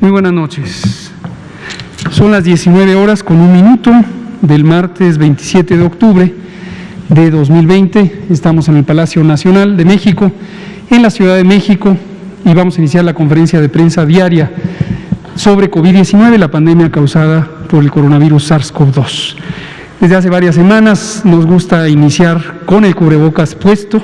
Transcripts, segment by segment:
Muy buenas noches. Son las 19:01 del martes 27 de octubre de 2020. Estamos en el Palacio Nacional de México, en la Ciudad de México, y vamos a iniciar la conferencia de prensa diaria sobre COVID-19, la pandemia causada por el coronavirus SARS-CoV-2. Desde hace varias semanas nos gusta iniciar con el cubrebocas puesto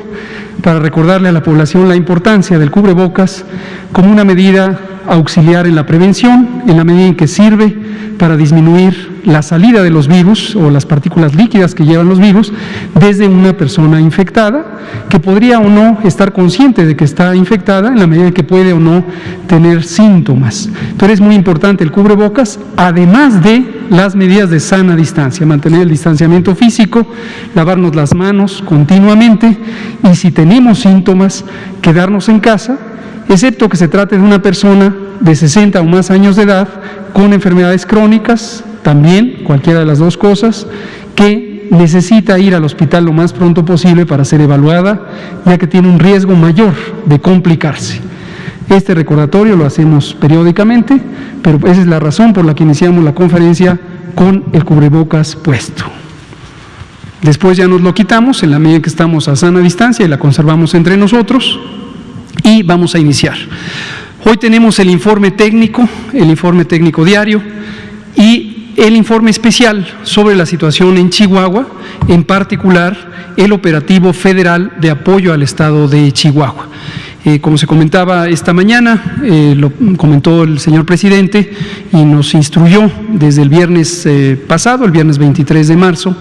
para recordarle a la población la importancia del cubrebocas como una medida auxiliar en la prevención, en la medida en que sirve para disminuir la salida de los virus o las partículas líquidas que llevan los virus desde una persona infectada, que podría o no estar consciente de que está infectada en la medida en que puede o no tener síntomas. Entonces es muy importante el cubrebocas, además de las medidas de sana distancia, mantener el distanciamiento físico, lavarnos las manos continuamente y si tenemos síntomas, quedarnos en casa, excepto que se trate de una persona de 60 o más años de edad con enfermedades crónicas, también cualquiera de las dos cosas, que necesita ir al hospital lo más pronto posible para ser evaluada, ya que tiene un riesgo mayor de complicarse. Este recordatorio lo hacemos periódicamente, pero esa es la razón por la que iniciamos la conferencia con el cubrebocas puesto. Después ya nos lo quitamos en la medida en que estamos a sana distancia y la conservamos entre nosotros, y vamos a iniciar. Hoy tenemos el informe técnico diario y el informe especial sobre la situación en Chihuahua, en particular el operativo federal de apoyo al estado de Chihuahua. Como se comentaba esta mañana, lo comentó el señor presidente y nos instruyó desde el viernes pasado, el viernes 23 de marzo,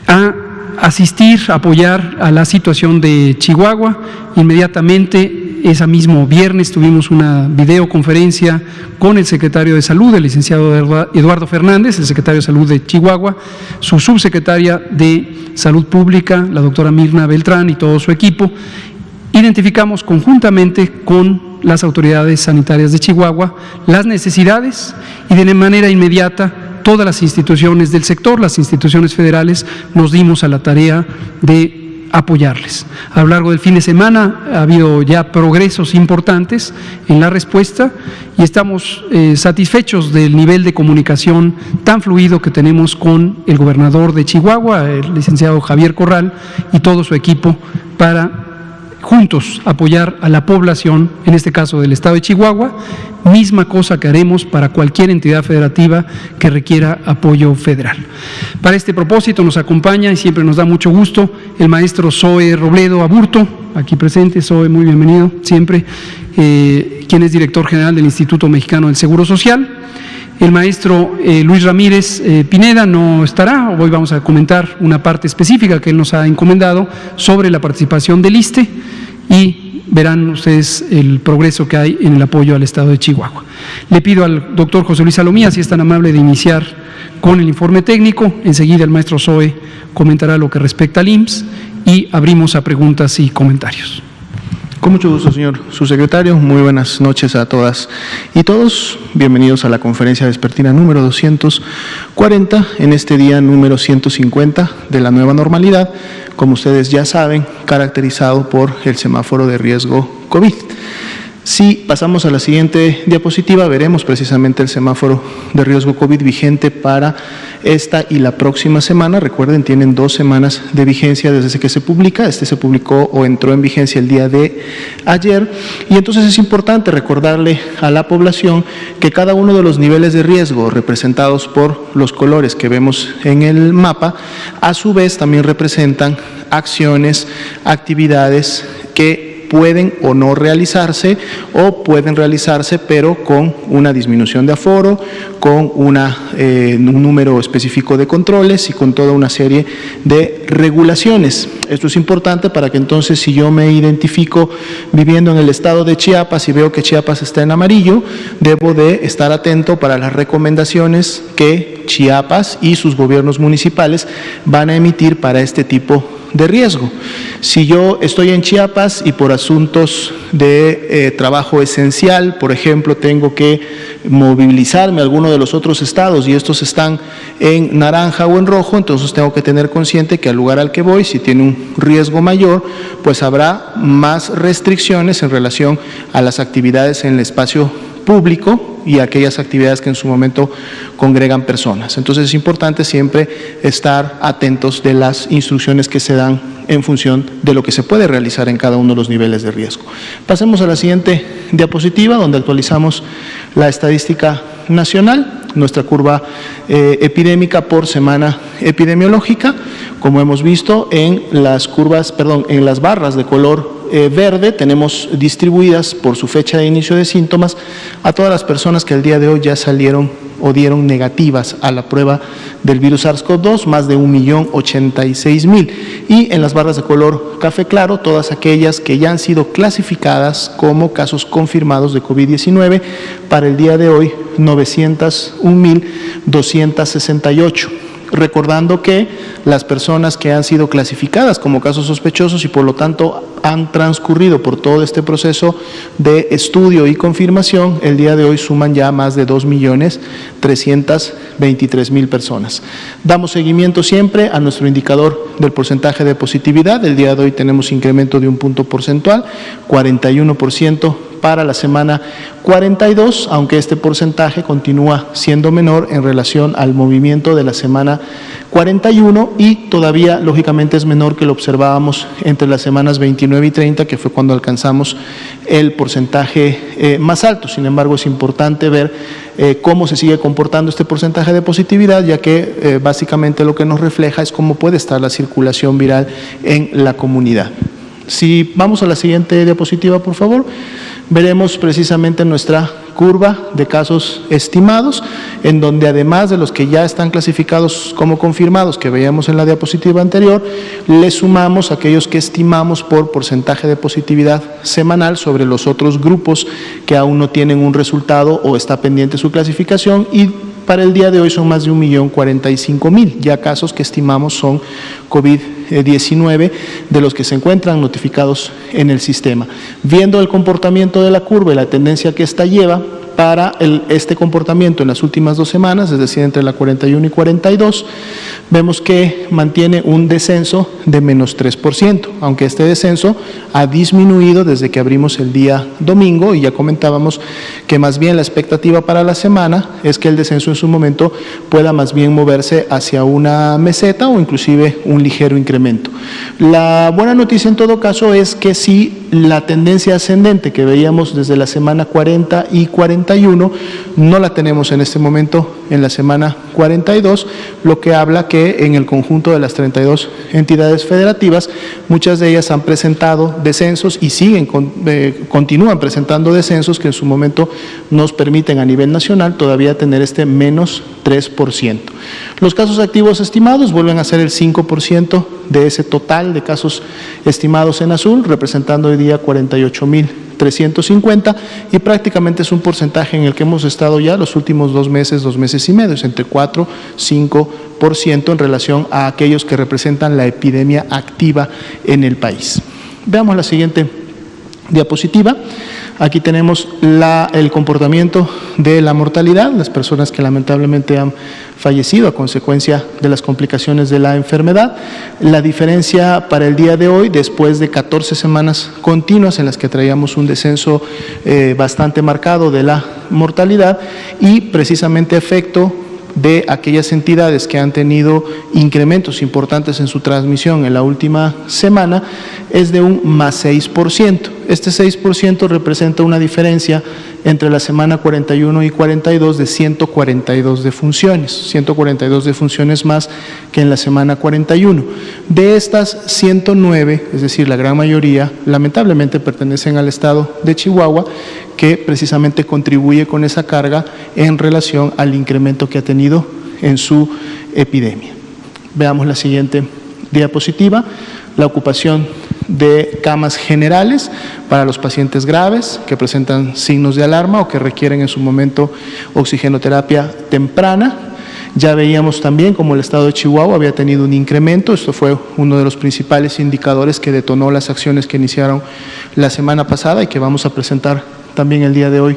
a asistir, apoyar a la situación de Chihuahua. Inmediatamente, ese mismo viernes, tuvimos una videoconferencia con el secretario de Salud, el licenciado Eduardo Fernández, el secretario de Salud de Chihuahua, su subsecretaria de Salud Pública, la doctora Mirna Beltrán, y todo su equipo. Identificamos conjuntamente con las autoridades sanitarias de Chihuahua las necesidades y de manera inmediata todas las instituciones del sector, las instituciones federales, nos dimos a la tarea de apoyarles. A lo largo del fin de semana ha habido ya progresos importantes en la respuesta y estamos satisfechos del nivel de comunicación tan fluido que tenemos con el gobernador de Chihuahua, el licenciado Javier Corral, y todo su equipo para juntos apoyar a la población, en este caso del estado de Chihuahua, misma cosa que haremos para cualquier entidad federativa que requiera apoyo federal. Para este propósito nos acompaña y siempre nos da mucho gusto el maestro Zoe Robledo Aburto, aquí presente. Zoe, muy bienvenido siempre, quien es director general del Instituto Mexicano del Seguro Social. El maestro Luis Ramírez Pineda no estará. Hoy vamos a comentar una parte específica que él nos ha encomendado sobre la participación del ISSSTE y verán ustedes el progreso que hay en el apoyo al estado de Chihuahua. Le pido al doctor José Luis Salomía, si es tan amable, de iniciar con el informe técnico. Enseguida el maestro Zoe comentará lo que respecta al IMSS y abrimos a preguntas y comentarios. Con mucho gusto, señor subsecretario. Muy buenas noches a todas y todos. Bienvenidos a la conferencia vespertina número 240, en este día número 150 de la nueva normalidad, como ustedes ya saben, caracterizado por el semáforo de riesgo COVID. Si pasamos a la siguiente diapositiva, veremos precisamente el semáforo de riesgo COVID vigente para esta y la próxima semana. Recuerden, tienen 2 semanas de vigencia desde que se publica. Este se publicó o entró en vigencia el día de ayer. Y entonces es importante recordarle a la población que cada uno de los niveles de riesgo representados por los colores que vemos en el mapa, a su vez también representan acciones, actividades que pueden o no realizarse, o pueden realizarse pero con una disminución de aforo, con un número específico de controles y con toda una serie de regulaciones. Esto es importante para que entonces, si yo me identifico viviendo en el estado de Chiapas y veo que Chiapas está en amarillo, debo de estar atento para las recomendaciones que Chiapas y sus gobiernos municipales van a emitir para este tipo de riesgo. Si yo estoy en Chiapas y por asuntos de trabajo esencial, por ejemplo, tengo que movilizarme a alguno de los otros estados y estos están en naranja o en rojo, entonces tengo que tener consciente que al lugar al que voy, si tiene un riesgo mayor, pues habrá más restricciones en relación a las actividades en el espacio público y aquellas actividades que en su momento congregan personas. Entonces es importante siempre estar atentos de las instrucciones que se dan en función de lo que se puede realizar en cada uno de los niveles de riesgo. Pasemos a la siguiente diapositiva, donde actualizamos la estadística nacional, nuestra curva epidémica por semana epidemiológica. Como hemos visto en las en las barras de color verde, tenemos distribuidas por su fecha de inicio de síntomas a todas las personas que el día de hoy ya salieron o dieron negativas a la prueba del virus SARS-CoV-2, más de 1.086.000. Y en las barras de color café claro, todas aquellas que ya han sido clasificadas como casos confirmados de COVID-19, para el día de hoy 901.268. Recordando que las personas que han sido clasificadas como casos sospechosos y por lo tanto han transcurrido por todo este proceso de estudio y confirmación, el día de hoy suman ya más de 2.323.000 personas. Damos seguimiento siempre a nuestro indicador del porcentaje de positividad. El día de hoy tenemos incremento de 1 punto porcentual, 41% para la semana 42, aunque este porcentaje continúa siendo menor en relación al movimiento de la semana 41 y todavía lógicamente es menor que lo observábamos entre las semanas 29 y 30, que fue cuando alcanzamos el porcentaje más alto. Sin embargo, es importante ver cómo se sigue comportando este porcentaje de positividad, ya que básicamente lo que nos refleja es cómo puede estar la circulación viral en la comunidad. Si vamos a la siguiente diapositiva, por favor, veremos precisamente nuestra curva de casos estimados, en donde además de los que ya están clasificados como confirmados, que veíamos en la diapositiva anterior, le sumamos aquellos que estimamos por porcentaje de positividad semanal sobre los otros grupos que aún no tienen un resultado o está pendiente su clasificación, y para el día de hoy son más de 1.045.000 ya casos que estimamos son COVID-19 de los que se encuentran notificados en el sistema. Viendo el comportamiento de la curva y la tendencia que ésta lleva, para este comportamiento en las últimas 2 semanas, es decir, entre la 41 y 42, vemos que mantiene un descenso de menos 3%, aunque este descenso ha disminuido desde que abrimos el día domingo, y ya comentábamos que más bien la expectativa para la semana es que el descenso en su momento pueda más bien moverse hacia una meseta o inclusive un ligero incremento. La buena noticia en todo caso es que si la tendencia ascendente que veíamos desde la semana 40 y 41 no la tenemos en este momento en la semana 42, lo que habla que en el conjunto de las 32 entidades federativas, muchas de ellas han presentado descensos y continúan presentando descensos que en su momento nos permiten a nivel nacional todavía tener este menos 3%. Los casos activos estimados vuelven a ser el 5% de ese total de casos estimados en azul, representando hoy día 48.350, y prácticamente es un porcentaje en el que hemos estado ya los últimos 2 meses y medio, es entre 4-5% en relación a aquellos que representan la epidemia activa en el país. Veamos la siguiente diapositiva. Aquí tenemos el comportamiento de la mortalidad, las personas que lamentablemente han fallecido a consecuencia de las complicaciones de la enfermedad. La diferencia para el día de hoy, después de 14 semanas continuas en las que traíamos un descenso bastante marcado de la mortalidad, y precisamente efecto de aquellas entidades que han tenido incrementos importantes en su transmisión en la última semana, es de un más 6%. Este 6% representa una diferencia entre la semana 41 y 42 de 142 defunciones, 142 defunciones más que en la semana 41. De estas, 109, es decir, la gran mayoría, lamentablemente pertenecen al estado de Chihuahua, que precisamente contribuye con esa carga en relación al incremento que ha tenido en su epidemia. Veamos la siguiente diapositiva. La ocupación de camas generales para los pacientes graves que presentan signos de alarma o que requieren en su momento oxigenoterapia temprana. Ya veíamos también como el estado de Chihuahua había tenido un incremento. Esto fue uno de los principales indicadores que detonó las acciones que iniciaron la semana pasada y que vamos a presentar también el día de hoy.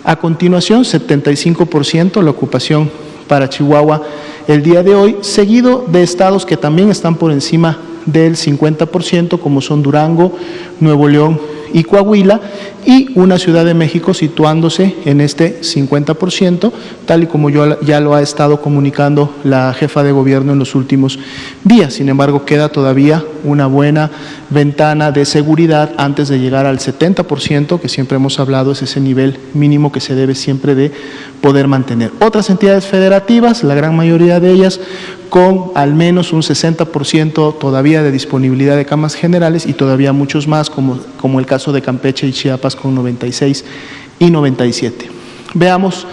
A continuación, 75% la ocupación para Chihuahua el día de hoy, seguido de estados que también están por encima del 50%, como son Durango, Nuevo León y Coahuila, y una Ciudad de México situándose en este 50%, tal y como ya lo ha estado comunicando la jefa de gobierno en los últimos días. Sin embargo, queda todavía una buena ventana de seguridad antes de llegar al 70%, que siempre hemos hablado es ese nivel mínimo que se debe siempre de poder mantener. Otras entidades federativas, la gran mayoría de ellas, con al menos un 60% todavía de disponibilidad de camas generales y todavía muchos más, como el caso de Campeche y Chiapas con 96 y 97. Veamos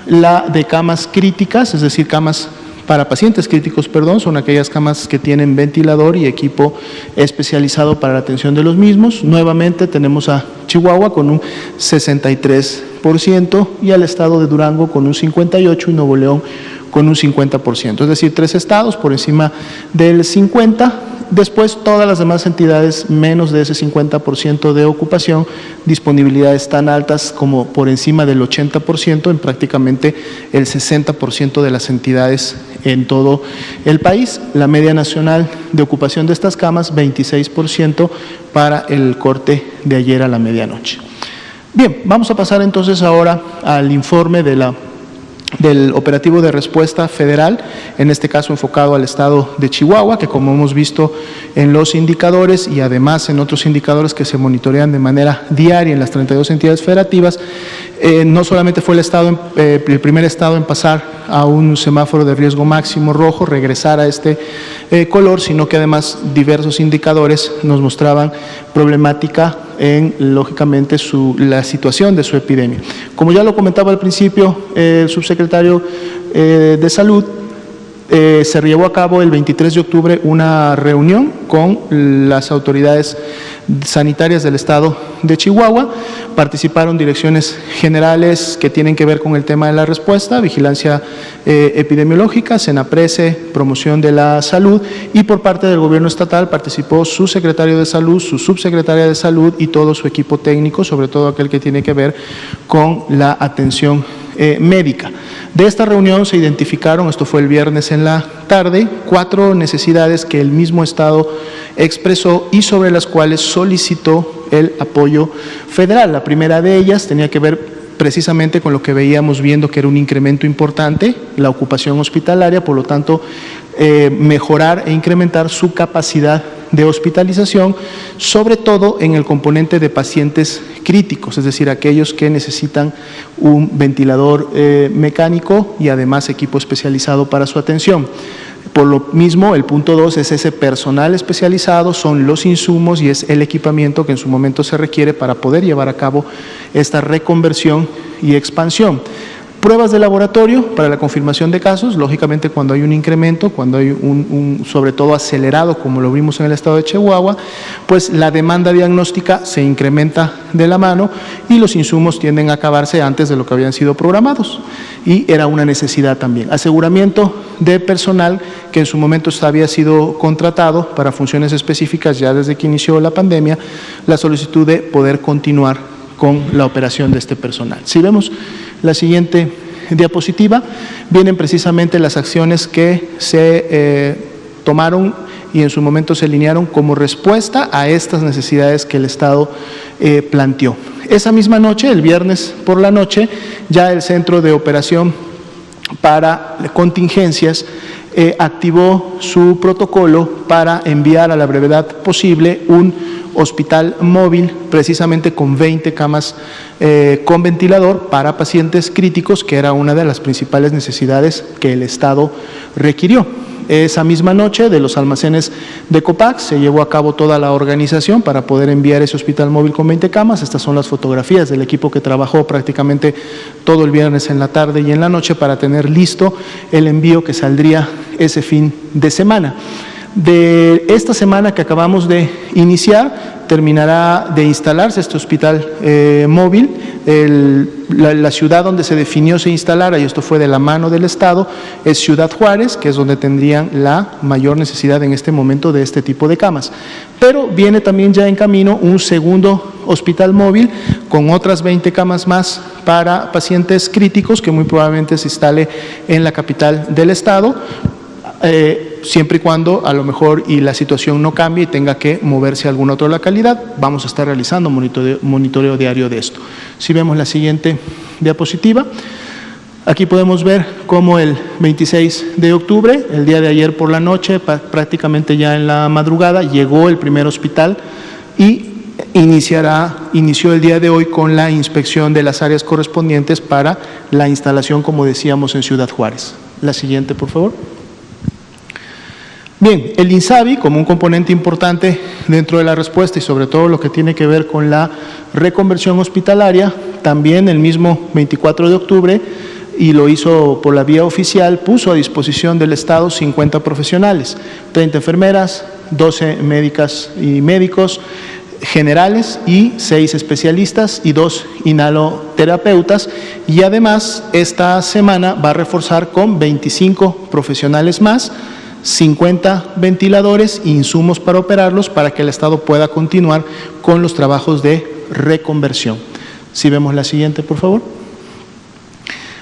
la de camas críticas, es decir, camas para pacientes críticos, son aquellas camas que tienen ventilador y equipo especializado para la atención de los mismos. Nuevamente tenemos a Chihuahua con un 63% y al estado de Durango con un 58% y Nuevo León con un 50%, es decir, 3 estados por encima del 50%. Después, todas las demás entidades menos de ese 50% de ocupación, disponibilidades tan altas como por encima del 80%, en prácticamente el 60% de las entidades en todo el país. La media nacional de ocupación de estas camas, 26% para el corte de ayer a la medianoche. Bien, vamos a pasar entonces ahora al informe del operativo de respuesta federal, en este caso enfocado al estado de Chihuahua, que como hemos visto en los indicadores y además en otros indicadores que se monitorean de manera diaria en las 32 entidades federativas, no solamente fue el primer estado en pasar a un semáforo de riesgo máximo rojo, regresar a este color, sino que además diversos indicadores nos mostraban problemática en, lógicamente, la situación de su epidemia. Como ya lo comentaba al principio el subsecretario de Salud, se llevó a cabo el 23 de octubre una reunión con las autoridades sanitarias del estado de Chihuahua. Participaron direcciones generales que tienen que ver con el tema de la respuesta, vigilancia epidemiológica, Senaprese, promoción de la salud, y por parte del gobierno estatal participó su secretario de salud, su subsecretaria de salud y todo su equipo técnico, sobre todo aquel que tiene que ver con la atención médica. De esta reunión se identificaron, esto fue el viernes en la tarde, 4 necesidades que el mismo estado expresó y sobre las cuales solicitó el apoyo federal. La primera de ellas tenía que ver precisamente con lo que veíamos viendo que era un incremento importante, la ocupación hospitalaria, por lo tanto mejorar e incrementar su capacidad de hospitalización, sobre todo en el componente de pacientes críticos, es decir, aquellos que necesitan un ventilador mecánico y además equipo especializado para su atención. Por lo mismo, el punto 2 es ese personal especializado, son los insumos y es el equipamiento que en su momento se requiere para poder llevar a cabo esta reconversión y expansión. Pruebas de laboratorio para la confirmación de casos, lógicamente cuando hay un incremento, cuando hay un sobre todo acelerado como lo vimos en el estado de Chihuahua, pues la demanda diagnóstica se incrementa de la mano y los insumos tienden a acabarse antes de lo que habían sido programados y era una necesidad también. Aseguramiento de personal que en su momento había sido contratado para funciones específicas ya desde que inició la pandemia, la solicitud de poder continuar con la operación de este personal. Si vemos la siguiente diapositiva, vienen precisamente las acciones que se tomaron y en su momento se alinearon como respuesta a estas necesidades que el Estado planteó. Esa misma noche, el viernes por la noche, ya el Centro de Operación para Contingencias activó su protocolo para enviar a la brevedad posible un hospital móvil, precisamente con 20 camas con ventilador para pacientes críticos, que era una de las principales necesidades que el Estado requirió. Esa misma noche, de los almacenes de Copax, se llevó a cabo toda la organización para poder enviar ese hospital móvil con 20 camas. Estas son las fotografías del equipo que trabajó prácticamente todo el viernes en la tarde y en la noche para tener listo el envío que saldría ese fin de semana. De esta semana que acabamos de iniciar, terminará de instalarse este hospital móvil. La ciudad donde se definió se instalara, y esto fue de la mano del Estado, es Ciudad Juárez, que es donde tendrían la mayor necesidad en este momento de este tipo de camas. Pero viene también ya en camino un segundo hospital móvil con otras 20 camas más para pacientes críticos, que muy probablemente se instale en la capital del Estado. siempre y cuando a lo mejor y la situación no cambie y tenga que moverse a alguna otra localidad, vamos a estar realizando monitoreo diario de esto. Si vemos la siguiente diapositiva, aquí podemos ver cómo el 26 de octubre, el día de ayer por la noche, prácticamente ya en la madrugada, llegó el primer hospital y inició el día de hoy con la inspección de las áreas correspondientes para la instalación, como decíamos, en Ciudad Juárez. La siguiente, por favor. Bien, el INSABI, como un componente importante dentro de la respuesta y sobre todo lo que tiene que ver con la reconversión hospitalaria, también el mismo 24 de octubre, y lo hizo por la vía oficial, puso a disposición del Estado 50 profesionales, 30 enfermeras, 12 médicas y médicos generales y 6 especialistas y 2 inhaloterapeutas, y además esta semana va a reforzar con 25 profesionales más, 50 ventiladores e insumos para operarlos para que el Estado pueda continuar con los trabajos de reconversión. Si vemos la siguiente, por favor.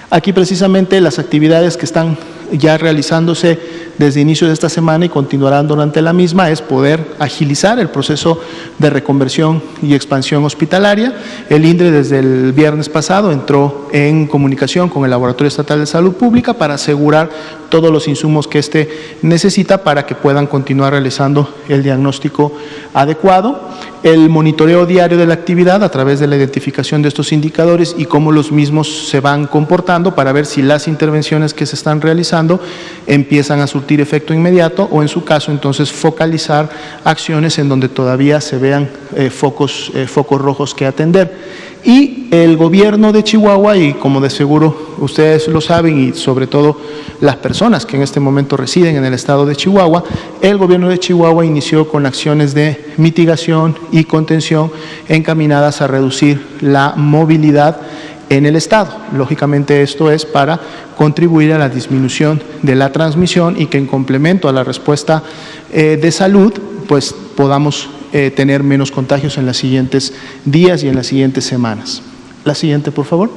Aquí precisamente las actividades que están ya realizándose desde inicio de esta semana y continuarán durante la misma es poder agilizar el proceso de reconversión y expansión hospitalaria. El INDRE desde el viernes pasado entró en comunicación con el Laboratorio Estatal de Salud Pública para asegurar todos los insumos que éste necesita para que puedan continuar realizando el diagnóstico adecuado. El monitoreo diario de la actividad a través de la identificación de estos indicadores y cómo los mismos se van comportando para ver si las intervenciones que se están realizando empiezan a surtir efecto inmediato o en su caso entonces focalizar acciones en donde todavía se vean focos rojos que atender. Y el gobierno de Chihuahua, y como de seguro ustedes lo saben y sobre todo las personas que en este momento residen en el estado de Chihuahua, el gobierno de Chihuahua inició con acciones de mitigación y contención encaminadas a reducir la movilidad en el estado. Lógicamente esto es para contribuir a la disminución de la transmisión y que en complemento a la respuesta de salud pues podamos tener menos contagios en los siguientes días y en las siguientes semanas. La siguiente, por favor.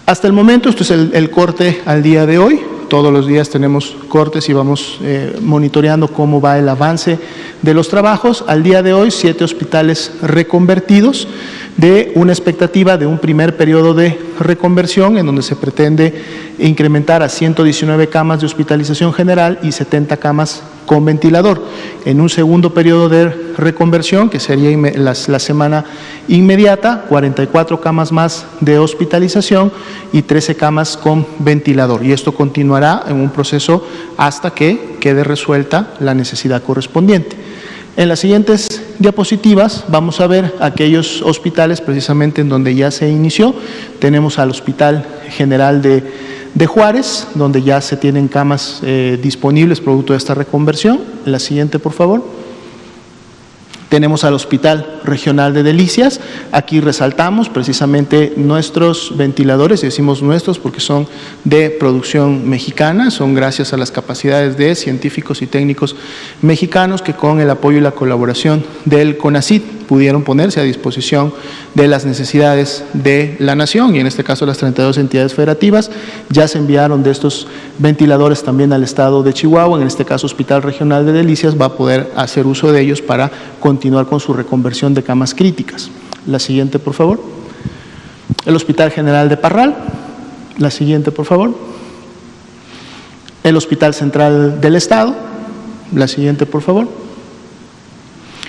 Hasta el momento, esto es el corte al día de hoy. Todos los días tenemos cortes y vamos monitoreando cómo va el avance de los trabajos. Al día de hoy, 7 hospitales reconvertidos, de una expectativa de un primer periodo de reconversión en donde se pretende incrementar a 119 camas de hospitalización general y 70 camas con ventilador. En un segundo periodo de reconversión, que sería la semana inmediata, 44 camas más de hospitalización y 13 camas con ventilador. Y esto continuará en un proceso hasta que quede resuelta la necesidad correspondiente. En las siguientes diapositivas vamos a ver aquellos hospitales precisamente en donde ya se inició. Tenemos al Hospital General de Juárez, donde ya se tienen camas disponibles producto de esta reconversión. La siguiente, por favor. Tenemos al Hospital Regional de Delicias. Aquí resaltamos precisamente nuestros ventiladores, decimos nuestros porque son de producción mexicana, son gracias a las capacidades de científicos y técnicos mexicanos que con el apoyo y la colaboración del CONACYT pudieron ponerse a disposición de las necesidades de la nación y en este caso las 32 entidades federativas. Ya se enviaron de estos ventiladores también al estado de Chihuahua, en este caso Hospital Regional de Delicias va a poder hacer uso de ellos para continuar con su reconversión de camas críticas. La siguiente, por favor. El Hospital General de Parral. La siguiente, por favor. El Hospital Central del Estado. La siguiente, por favor.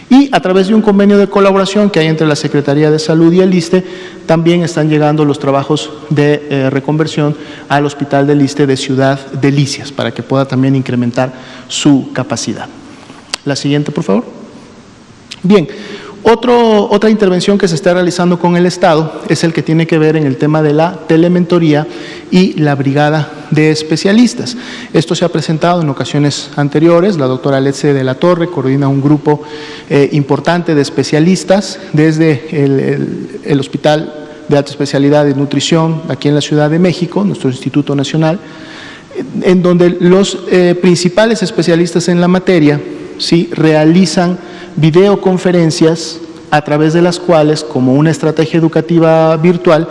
Y a través de un convenio de colaboración que hay entre la Secretaría de Salud y el ISSSTE, también están llegando los trabajos de reconversión al Hospital del ISSSTE de Ciudad Delicias, para que pueda también incrementar su capacidad. La siguiente, por favor. Bien, otra intervención que se está realizando con el Estado es el que tiene que ver en el tema de la telementoría y la brigada de especialistas. Esto se ha presentado en ocasiones anteriores, la doctora Letze de la Torre coordina un grupo importante de especialistas desde el Hospital de Alta Especialidad de Nutrición aquí en la Ciudad de México, nuestro Instituto Nacional, en donde los principales especialistas en la materia ¿sí? realizan videoconferencias a través de las cuales, como una estrategia educativa virtual,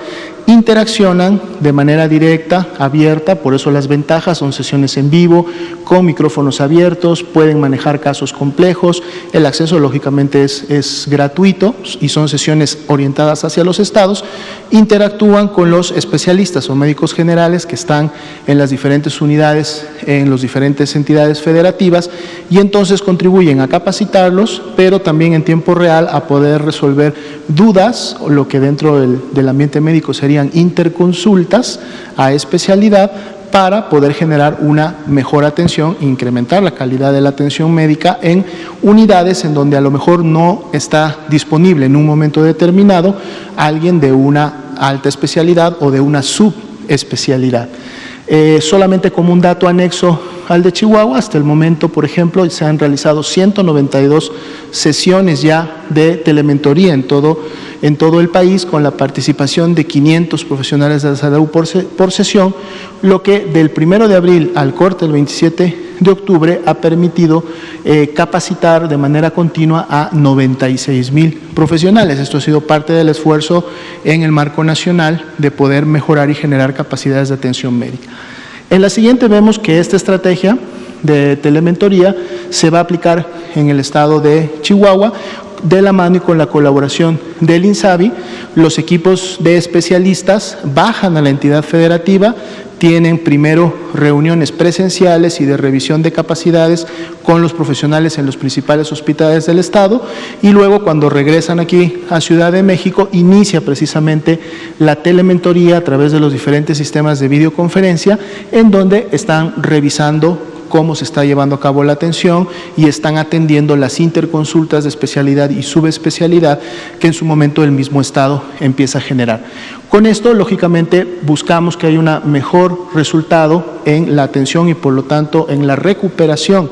interaccionan de manera directa, abierta, por eso las ventajas, son sesiones en vivo, con micrófonos abiertos, pueden manejar casos complejos, el acceso lógicamente es gratuito y son sesiones orientadas hacia los estados, interactúan con los especialistas o médicos generales que están en las diferentes unidades, en las diferentes entidades federativas, y entonces contribuyen a capacitarlos, pero también en tiempo real a poder resolver dudas, o lo que dentro del ambiente médico serían interconsultas a especialidad, para poder generar una mejor atención, incrementar la calidad de la atención médica en unidades en donde a lo mejor no está disponible en un momento determinado alguien de una alta especialidad o de una subespecialidad. Solamente como un dato anexo al de Chihuahua, hasta el momento, por ejemplo, se han realizado 192 sesiones ya de telementoría en todo el país, con la participación de 500 profesionales de la salud por sesión, lo que del 1 de abril al corte del 27 de octubre ha permitido capacitar de manera continua a 96,000 profesionales. Esto ha sido parte del esfuerzo en el marco nacional de poder mejorar y generar capacidades de atención médica. En la siguiente vemos que esta estrategia de telementoría se va a aplicar en el estado de Chihuahua, de la mano y con la colaboración del INSABI. Los equipos de especialistas bajan a la entidad federativa, tienen primero reuniones presenciales y de revisión de capacidades con los profesionales en los principales hospitales del estado, y luego cuando regresan aquí a Ciudad de México inicia precisamente la telementoría a través de los diferentes sistemas de videoconferencia, en donde están revisando cómo se está llevando a cabo la atención y están atendiendo las interconsultas de especialidad y subespecialidad que en su momento el mismo estado empieza a generar. Con esto, lógicamente, buscamos que haya un mejor resultado en la atención y, por lo tanto, en la recuperación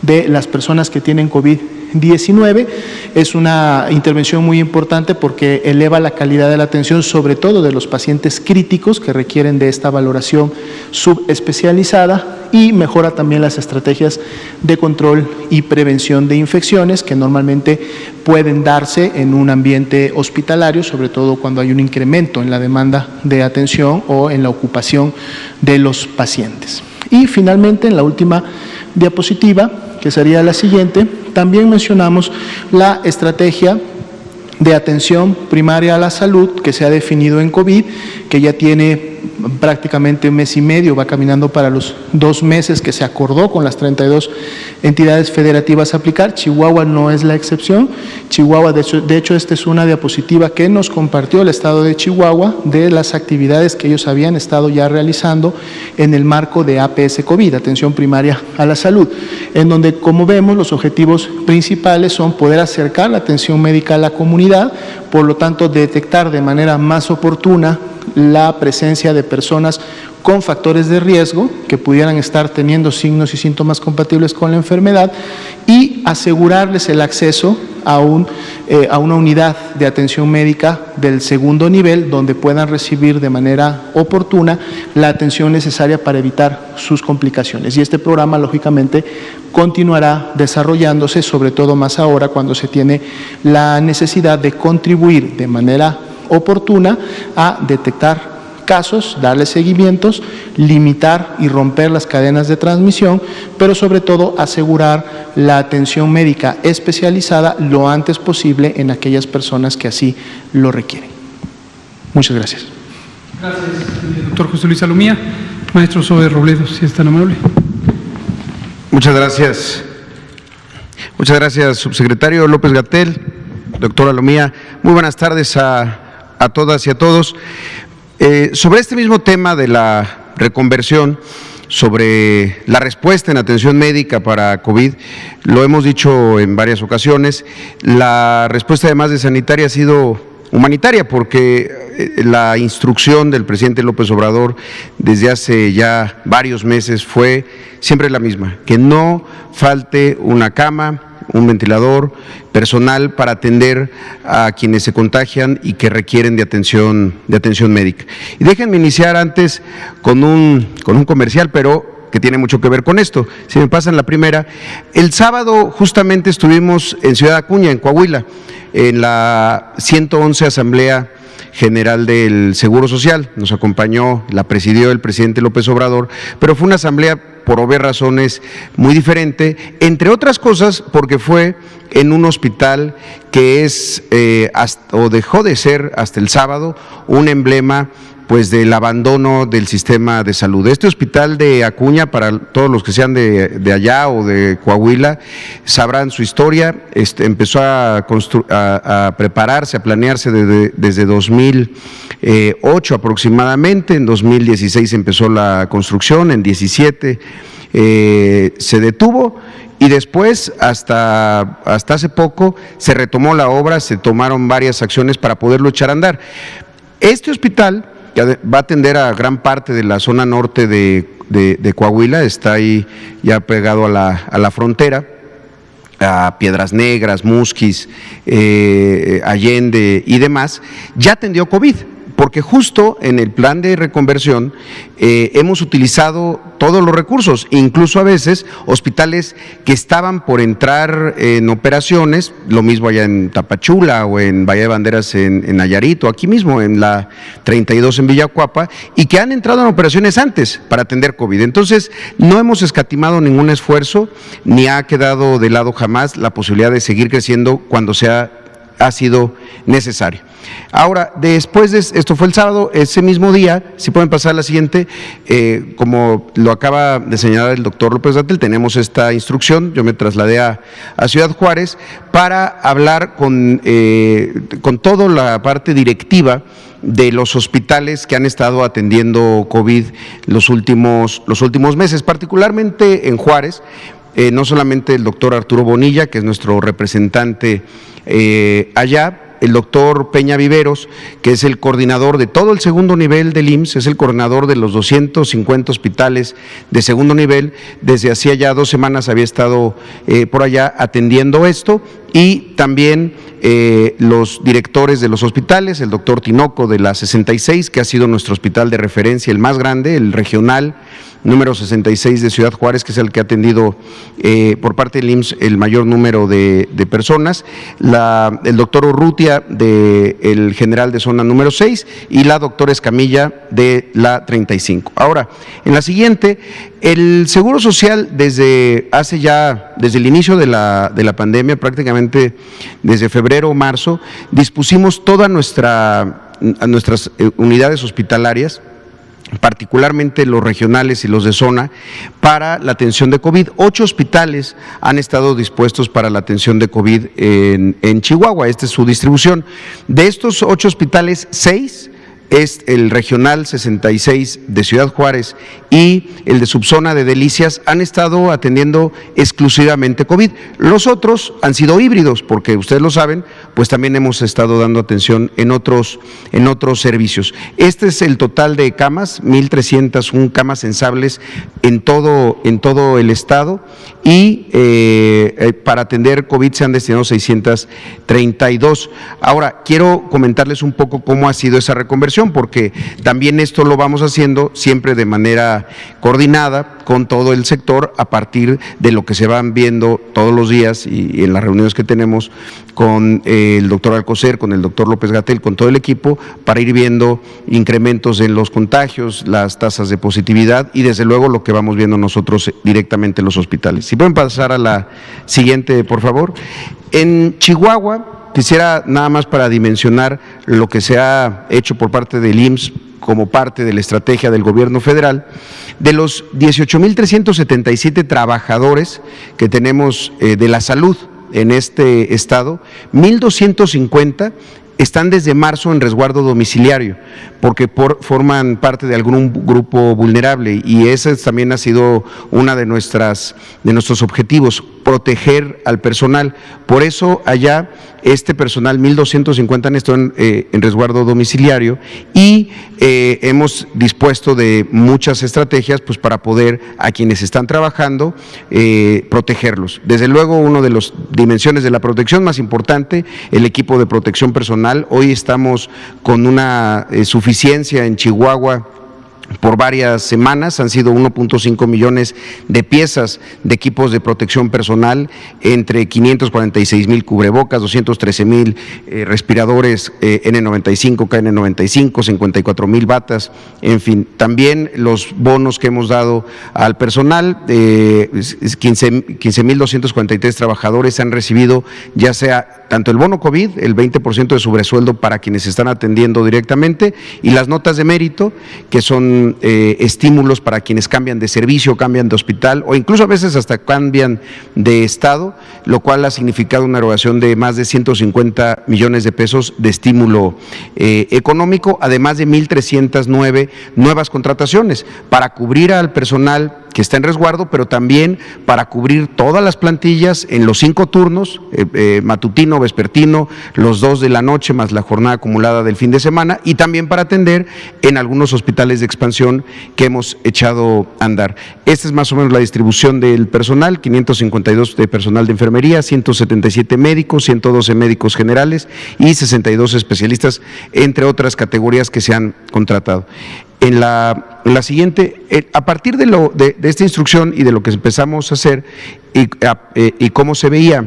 de las personas que tienen COVID-19. Es una intervención muy importante porque eleva la calidad de la atención, sobre todo de los pacientes críticos que requieren de esta valoración subespecializada, y mejora también las estrategias de control y prevención de infecciones que normalmente pueden darse en un ambiente hospitalario, sobre todo cuando hay un incremento en la demanda de atención o en la ocupación de los pacientes. Y finalmente, en la última diapositiva, que sería la siguiente, también mencionamos la estrategia de atención primaria a la salud que se ha definido en COVID, que ya tiene prácticamente 1 mes y medio, va caminando para los 2 meses que se acordó con las 32 entidades federativas aplicar. Chihuahua no es la excepción. Chihuahua, de hecho, esta es una diapositiva que nos compartió el estado de Chihuahua de las actividades que ellos habían estado ya realizando en el marco de APS COVID, atención primaria a la salud, en donde, como vemos, los objetivos principales son poder acercar la atención médica a la comunidad, por lo tanto, detectar de manera más oportuna la presencia de personas con factores de riesgo que pudieran estar teniendo signos y síntomas compatibles con la enfermedad, y asegurarles el acceso a una unidad de atención médica del segundo nivel, donde puedan recibir de manera oportuna la atención necesaria para evitar sus complicaciones. Y este programa, lógicamente, continuará desarrollándose, sobre todo más ahora cuando se tiene la necesidad de contribuir de manera oportuna a detectar casos, darle seguimientos, limitar y romper las cadenas de transmisión, pero sobre todo asegurar la atención médica especializada lo antes posible en aquellas personas que así lo requieren. Muchas gracias. Gracias, doctor José Luis Alomía. Maestro Zoe Robledo, si es tan amable. Muchas gracias. Muchas gracias, subsecretario López-Gatell, doctor Alomía. Muy buenas tardes a todas y a todos. Sobre este mismo tema de la reconversión, sobre la respuesta en atención médica para COVID, lo hemos dicho en varias ocasiones, la respuesta además de sanitaria ha sido humanitaria, porque la instrucción del presidente López Obrador desde hace ya varios meses fue siempre la misma, que no falte una cama, un ventilador, personal para atender a quienes se contagian y que requieren de atención médica. Y déjenme iniciar antes con un comercial, pero que tiene mucho que ver con esto. Si me pasan la primera, el sábado justamente estuvimos en Ciudad Acuña, en Coahuila, en la 111 Asamblea General del Seguro Social. Nos acompañó, la presidió el presidente López Obrador, pero fue una asamblea por obvias razones muy diferente, entre otras cosas porque fue en un hospital que es, o dejó de ser hasta el sábado, un emblema pues del abandono del sistema de salud. Este hospital de Acuña, para todos los que sean de allá o de Coahuila, sabrán su historia. Empezó a prepararse, a planearse desde 2008 aproximadamente. En 2016 empezó la construcción, en 2017 se detuvo. Y después, hasta hace poco, se retomó la obra, se tomaron varias acciones para poderlo echar a andar. Este hospital, que va a atender a gran parte de la zona norte de Coahuila, está ahí ya pegado a la frontera, a Piedras Negras, Musquis, Allende y demás, ya atendió COVID. Porque justo en el plan de reconversión hemos utilizado todos los recursos, incluso a veces hospitales que estaban por entrar en operaciones, lo mismo allá en Tapachula o en Bahía de Banderas en Nayarit, o aquí mismo en la 32 en Villacuapa, y que han entrado en operaciones antes para atender COVID. Entonces, no hemos escatimado ningún esfuerzo, ni ha quedado de lado jamás la posibilidad de seguir creciendo cuando ha sido necesario. Ahora, después de esto fue el sábado, ese mismo día, si pueden pasar a la siguiente, como lo acaba de señalar el doctor López Gatell, tenemos esta instrucción. Yo me trasladé a Ciudad Juárez para hablar con toda la parte directiva de los hospitales que han estado atendiendo COVID los últimos meses, particularmente en Juárez. No solamente el doctor Arturo Bonilla, que es nuestro representante allá, el doctor Peña Viveros, que es el coordinador de todo el segundo nivel del IMSS, es el coordinador de los 250 hospitales de segundo nivel. Desde hacía ya 2 semanas había estado por allá atendiendo esto, y también los directores de los hospitales, el doctor Tinoco de la 66, que ha sido nuestro hospital de referencia, el más grande, el regional número 66 de Ciudad Juárez, que es el que ha atendido por parte del IMSS el mayor número de personas, el doctor Urrutia del general de zona número 6 y la doctora Escamilla de la 35. Ahora, en la siguiente, el Seguro Social desde el inicio de la pandemia, prácticamente desde febrero o marzo, dispusimos todas nuestras unidades hospitalarias, particularmente los regionales y los de zona, para la atención de COVID. 8 hospitales han estado dispuestos para la atención de COVID en Chihuahua. Esta es su distribución. De estos 8 hospitales, 6 es el regional 66 de Ciudad Juárez y el de subzona de Delicias, han estado atendiendo exclusivamente COVID. Los otros han sido híbridos, porque ustedes lo saben, pues también hemos estado dando atención en otros servicios. Este es el total de camas, 1,301 camas sensables en todo el estado, y para atender COVID se han destinado 632. Ahora, quiero comentarles un poco cómo ha sido esa reconversión, porque también esto lo vamos haciendo siempre de manera coordinada con todo el sector, a partir de lo que se van viendo todos los días y en las reuniones que tenemos con el doctor Alcocer, con el doctor López Gatell, con todo el equipo, para ir viendo incrementos en los contagios, las tasas de positividad y desde luego lo que vamos viendo nosotros directamente en los hospitales. Si pueden pasar a la siguiente, por favor. En Chihuahua, quisiera nada más para dimensionar lo que se ha hecho por parte del IMSS como parte de la estrategia del gobierno federal. De los 18,377 trabajadores que tenemos de la salud en este estado, 1,250 están desde marzo en resguardo domiciliario, porque forman parte de algún grupo vulnerable, y ese también ha sido una de nuestros objetivos, proteger al personal. Por eso allá este personal, 1,250 están en resguardo domiciliario, y hemos dispuesto de muchas estrategias pues para poder a quienes están trabajando protegerlos. Desde luego, una de las dimensiones de la protección más importante, el equipo de protección personal. Hoy estamos con una suficiencia en Chihuahua por varias semanas. Han sido 1.5 millones de piezas de equipos de protección personal, entre 546,000 cubrebocas, 213,000 respiradores N95, KN95, 54,000 batas, en fin. También los bonos que hemos dado al personal, 15,243 trabajadores han recibido ya sea tanto el bono COVID, el 20% de sobresueldo para quienes están atendiendo directamente, y las notas de mérito, que son estímulos para quienes cambian de servicio, cambian de hospital o incluso a veces hasta cambian de estado, lo cual ha significado una erogación de más de 150 millones de pesos de estímulo económico, además de 1,309 nuevas contrataciones para cubrir al personal que está en resguardo, pero también para cubrir todas las plantillas en los 5 turnos, matutino, vespertino, los 2 de la noche más la jornada acumulada del fin de semana, y también para atender en algunos hospitales de expansión que hemos echado a andar. Esta es más o menos la distribución del personal: 552 de personal de enfermería, 177 médicos, 112 médicos generales y 62 especialistas, entre otras categorías que se han contratado. En la siguiente, a partir de esta instrucción y de lo que empezamos a hacer y cómo se veía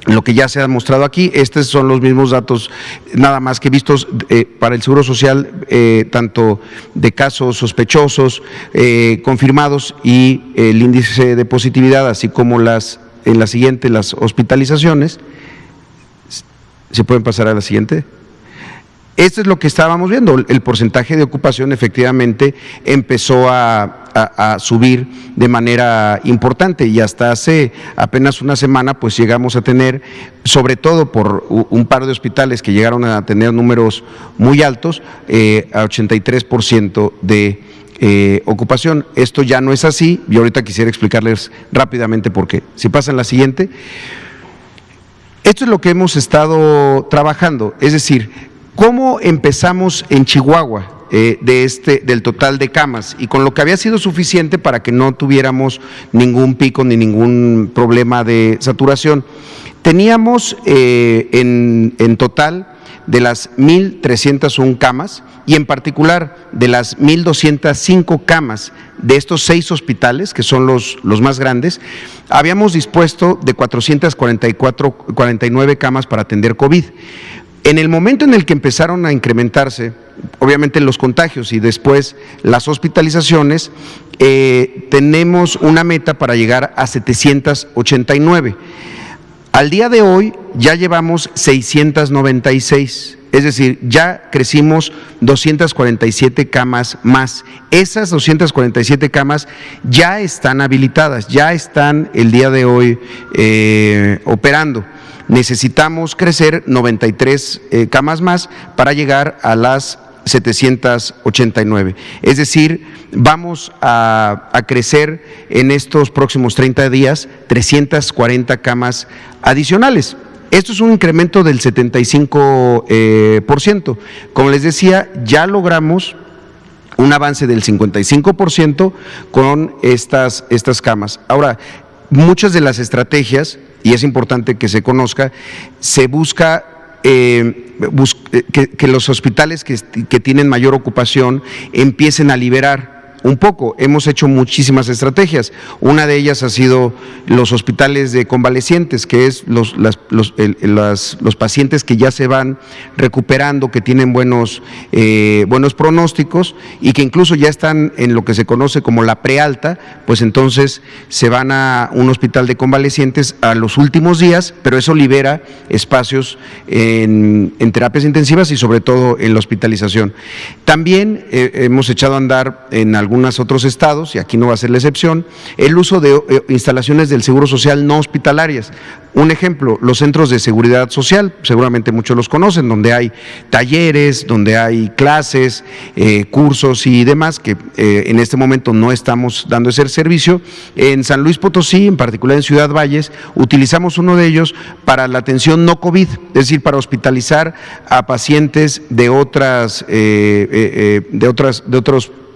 lo que ya se ha mostrado aquí, estos son los mismos datos, nada más que vistos para el Seguro Social, tanto de casos sospechosos, confirmados, y el índice de positividad, así como en la siguiente, las hospitalizaciones. ¿Se pueden pasar a la siguiente? Esto es lo que estábamos viendo. El porcentaje de ocupación efectivamente empezó a subir de manera importante, y hasta hace apenas una semana pues llegamos a tener, sobre todo por un par de hospitales que llegaron a tener números muy altos, a 83% de ocupación. Esto ya no es así, y ahorita quisiera explicarles rápidamente por qué. Si pasan la siguiente. Esto es lo que hemos estado trabajando, es decir, ¿cómo empezamos en Chihuahua del total de camas? Y con lo que había sido suficiente para que no tuviéramos ningún pico ni ningún problema de saturación. Teníamos en total de las 1,301 camas, y en particular de las 1,205 camas de estos 6 hospitales, que son los más grandes, habíamos dispuesto de 449 camas para atender COVID. En el momento en el que empezaron a incrementarse, obviamente, los contagios y después las hospitalizaciones, tenemos una meta para llegar a 789. Al día de hoy ya llevamos 696, es decir, ya crecimos 247 camas más. Esas 247 camas ya están habilitadas, ya están el día de hoy operando. Necesitamos crecer 93 camas más para llegar a las 789. Es decir, vamos a crecer en estos próximos 30 días 340 camas adicionales. Esto es un incremento del 75%. Como les decía, ya logramos un avance del 55% con estas camas. Ahora, muchas de las estrategias, y es importante que se conozca, se busca que los hospitales que tienen mayor ocupación empiecen a liberar un poco. Hemos hecho muchísimas estrategias. Una de ellas ha sido los hospitales de convalecientes, que es los pacientes que ya se van recuperando, que tienen buenos pronósticos y que incluso ya están en lo que se conoce como la prealta, pues entonces se van a un hospital de convalecientes a los últimos días, pero eso libera espacios en terapias intensivas y sobre todo en la hospitalización. También hemos echado a andar en algunos otros estados, y aquí no va a ser la excepción, el uso de instalaciones del Seguro Social no hospitalarias. Un ejemplo, los centros de seguridad social, seguramente muchos los conocen, donde hay talleres, donde hay clases, cursos y demás, que en este momento no estamos dando ese servicio. En San Luis Potosí, en particular en Ciudad Valles, utilizamos uno de ellos para la atención no COVID, es decir, para hospitalizar a pacientes de otros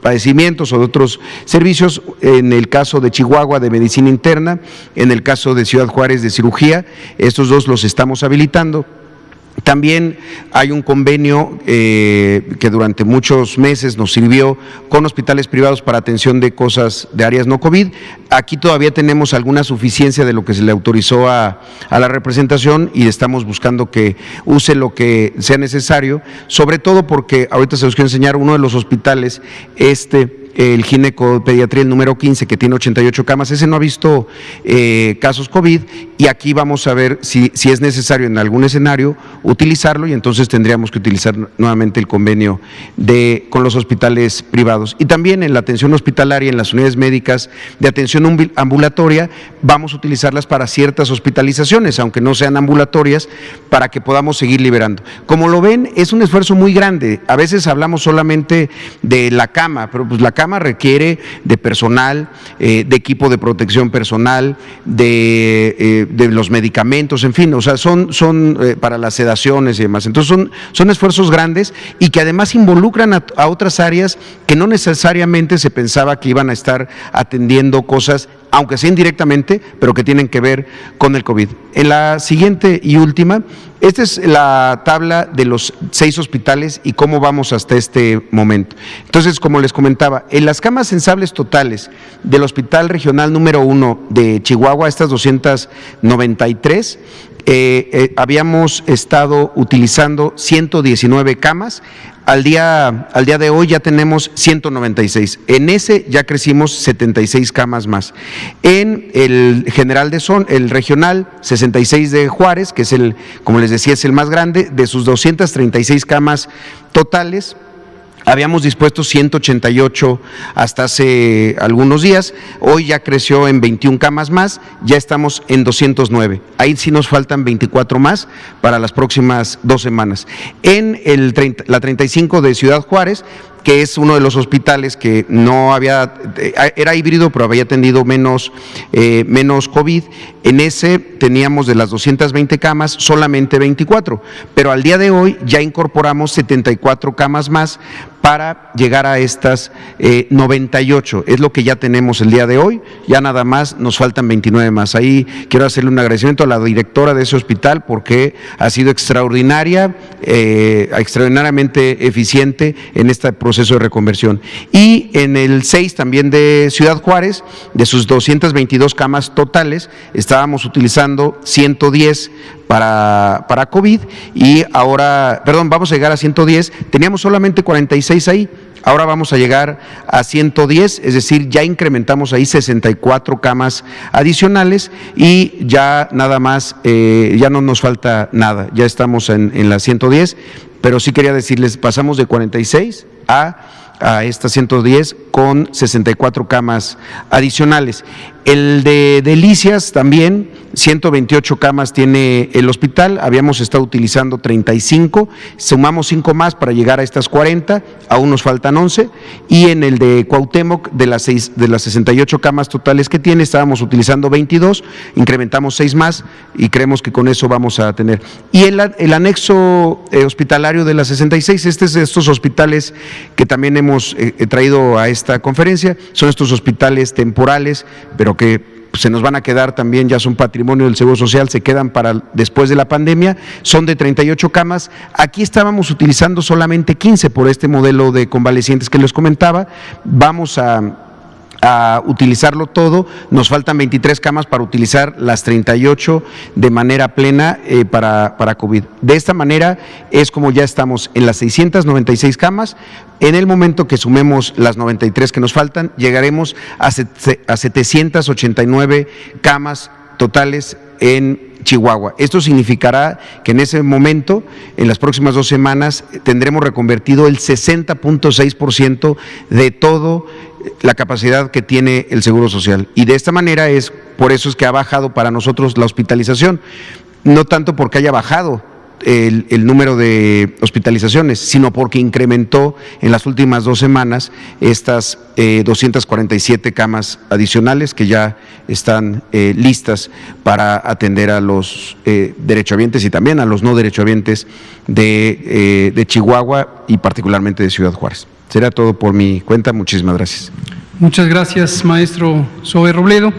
padecimientos o de otros servicios. En el caso de Chihuahua, de medicina interna; en el caso de Ciudad Juárez, de cirugía. Estos dos los estamos habilitando. También hay un convenio que durante muchos meses nos sirvió con hospitales privados para atención de cosas de áreas no COVID. Aquí todavía tenemos alguna suficiencia de lo que se le autorizó a la representación y estamos buscando que use lo que sea necesario, sobre todo porque ahorita se los quiero enseñar uno de los hospitales, el ginecopediatría, el número 15, que tiene 88 camas, ese no ha visto casos COVID, y aquí vamos a ver si es necesario en algún escenario utilizarlo, y entonces tendríamos que utilizar nuevamente el convenio con los hospitales privados. Y también en la atención hospitalaria, en las unidades médicas de atención ambulatoria, vamos a utilizarlas para ciertas hospitalizaciones, aunque no sean ambulatorias, para que podamos seguir liberando. Como lo ven, es un esfuerzo muy grande. A veces hablamos solamente de la cama, pero pues la cama requiere de personal, de equipo de protección personal, de los medicamentos, en fin, o sea, son para las sedaciones y demás. Entonces son esfuerzos grandes y que además involucran a otras áreas que no necesariamente se pensaba que iban a estar atendiendo cosas, aunque sea indirectamente, pero que tienen que ver con el COVID. En la siguiente y última, esta es la tabla de los 6 hospitales y cómo vamos hasta este momento. Entonces, como les comentaba, en las camas sensibles totales del Hospital Regional número 1 de Chihuahua, estas 293, habíamos estado utilizando 119 camas. Al día de hoy ya tenemos 196. En ese ya crecimos 76 camas más. En el el regional 66 de Juárez, que es como les decía, es el más grande, de sus 236 camas totales, habíamos dispuesto 188 hasta hace algunos días, hoy ya creció en 21 camas más, ya estamos en 209. Ahí sí nos faltan 24 más para las próximas 2 semanas. En la 35 de Ciudad Juárez, que es uno de los hospitales que no era híbrido, pero había atendido menos COVID. En ese teníamos de las 220 camas solamente 24, pero al día de hoy ya incorporamos 74 camas más para llegar a estas 98, es lo que ya tenemos el día de hoy, ya nada más nos faltan 29 más. Ahí quiero hacerle un agradecimiento a la directora de ese hospital porque ha sido extraordinariamente eficiente en este proceso de reconversión. Y en el 6 también de Ciudad Juárez, de sus 222 camas totales, estábamos utilizando 110 para COVID y ahora, vamos a llegar a 110, teníamos solamente 46 ahí, ahora vamos a llegar a 110, es decir, ya incrementamos ahí 64 camas adicionales y ya nada más, ya no nos falta nada, ya estamos en las 110, pero sí quería decirles, pasamos de 46 a estas 110 con 64 camas adicionales. El de Delicias también, 128 camas tiene el hospital, habíamos estado utilizando 35, sumamos 5 más para llegar a estas 40, aún nos faltan 11, y en el de Cuauhtémoc, de las 68 camas totales que tiene, estábamos utilizando 22, incrementamos 6 más y creemos que con eso vamos a tener. Y el anexo hospitalario de las 66, estos hospitales que también hemos traído a esta conferencia, son estos hospitales temporales, pero que se nos van a quedar también, ya son patrimonio del Seguro Social, se quedan para después de la pandemia, son de 38 camas, aquí estábamos utilizando solamente 15 por este modelo de convalecientes que les comentaba, vamos a utilizarlo todo, nos faltan 23 camas para utilizar las 38 de manera plena para COVID. De esta manera es como ya estamos en las 696 camas, en el momento que sumemos las 93 que nos faltan, llegaremos a 789 camas totales en Chihuahua. Esto significará que en ese momento, en las próximas 2 semanas, tendremos reconvertido el 60.6% de todo la capacidad que tiene el Seguro Social. Y de esta manera por eso es que ha bajado para nosotros la hospitalización, no tanto porque haya bajado el número de hospitalizaciones, sino porque incrementó en las últimas 2 semanas estas 247 camas adicionales que ya están listas para atender a los derechohabientes y también a los no derechohabientes de Chihuahua y particularmente de Ciudad Juárez. Será todo por mi cuenta. Muchísimas gracias. Muchas gracias, maestro Zoe Robledo.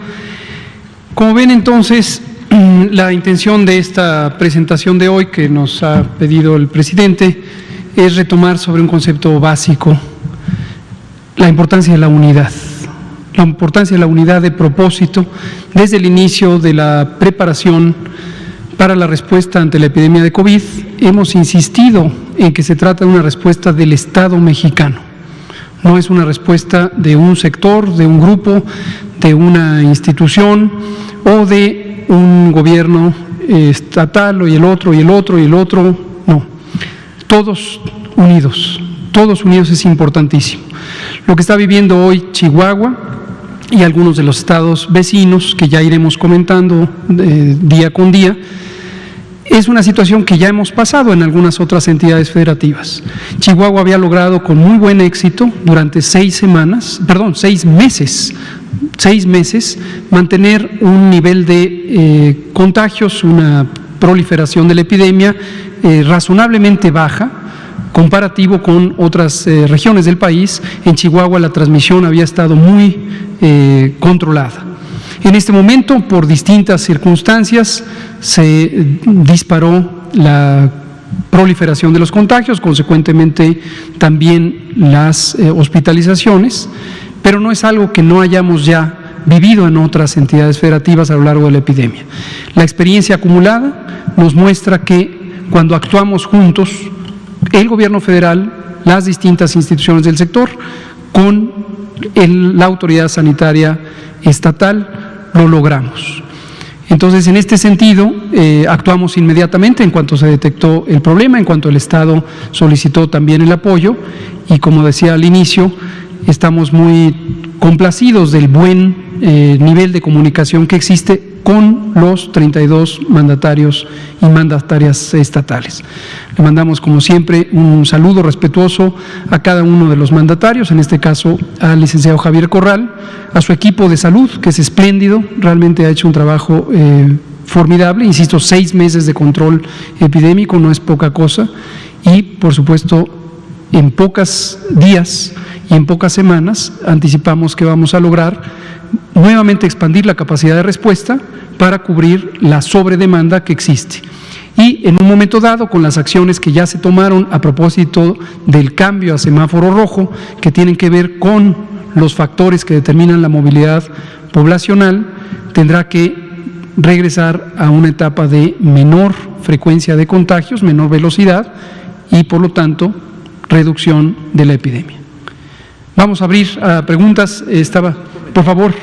Como ven, entonces, La intención de esta presentación de hoy que nos ha pedido el presidente es retomar sobre un concepto básico la importancia de la unidad. La importancia de la unidad de propósito desde el inicio de la preparación para la respuesta ante la epidemia de COVID. Hemos insistido en que se trata de una respuesta del Estado mexicano. No es una respuesta de un sector, de un grupo, de una institución o de un gobierno estatal y el otro y el otro y el otro. No, todos unidos es importantísimo. Lo que está viviendo hoy Chihuahua y algunos de los estados vecinos, que ya iremos comentando día con día, es una situación que ya hemos pasado en algunas otras entidades federativas. Chihuahua había logrado con muy buen éxito durante 6 meses, mantener un nivel de contagios, una proliferación de la epidemia razonablemente baja, comparativo con otras regiones del país. En Chihuahua la transmisión había estado muy controlada. En este momento, por distintas circunstancias, se disparó la proliferación de los contagios, consecuentemente también las hospitalizaciones, pero no es algo que no hayamos ya vivido en otras entidades federativas a lo largo de la epidemia. La experiencia acumulada nos muestra que cuando actuamos juntos, el gobierno federal, las distintas instituciones del sector, con la autoridad sanitaria estatal, lo logramos. Entonces, en este sentido, actuamos inmediatamente en cuanto se detectó el problema, en cuanto el Estado solicitó también el apoyo, y como decía al inicio, estamos muy complacidos del buen nivel de comunicación que existe con los 32 mandatarios y mandatarias estatales. Le mandamos, como siempre, un saludo respetuoso a cada uno de los mandatarios, en este caso al licenciado Javier Corral, a su equipo de salud, que es espléndido, realmente ha hecho un trabajo formidable, insisto, 6 meses de control epidémico, no es poca cosa, y por supuesto, en pocos días y en pocas semanas anticipamos que vamos a lograr nuevamente expandir la capacidad de respuesta para cubrir la sobredemanda que existe. Y en un momento dado, con las acciones que ya se tomaron a propósito del cambio a semáforo rojo, que tienen que ver con los factores que determinan la movilidad poblacional, tendrá que regresar a una etapa de menor frecuencia de contagios, menor velocidad y, por lo tanto, reducción de la epidemia. Vamos a abrir a preguntas. Por favor,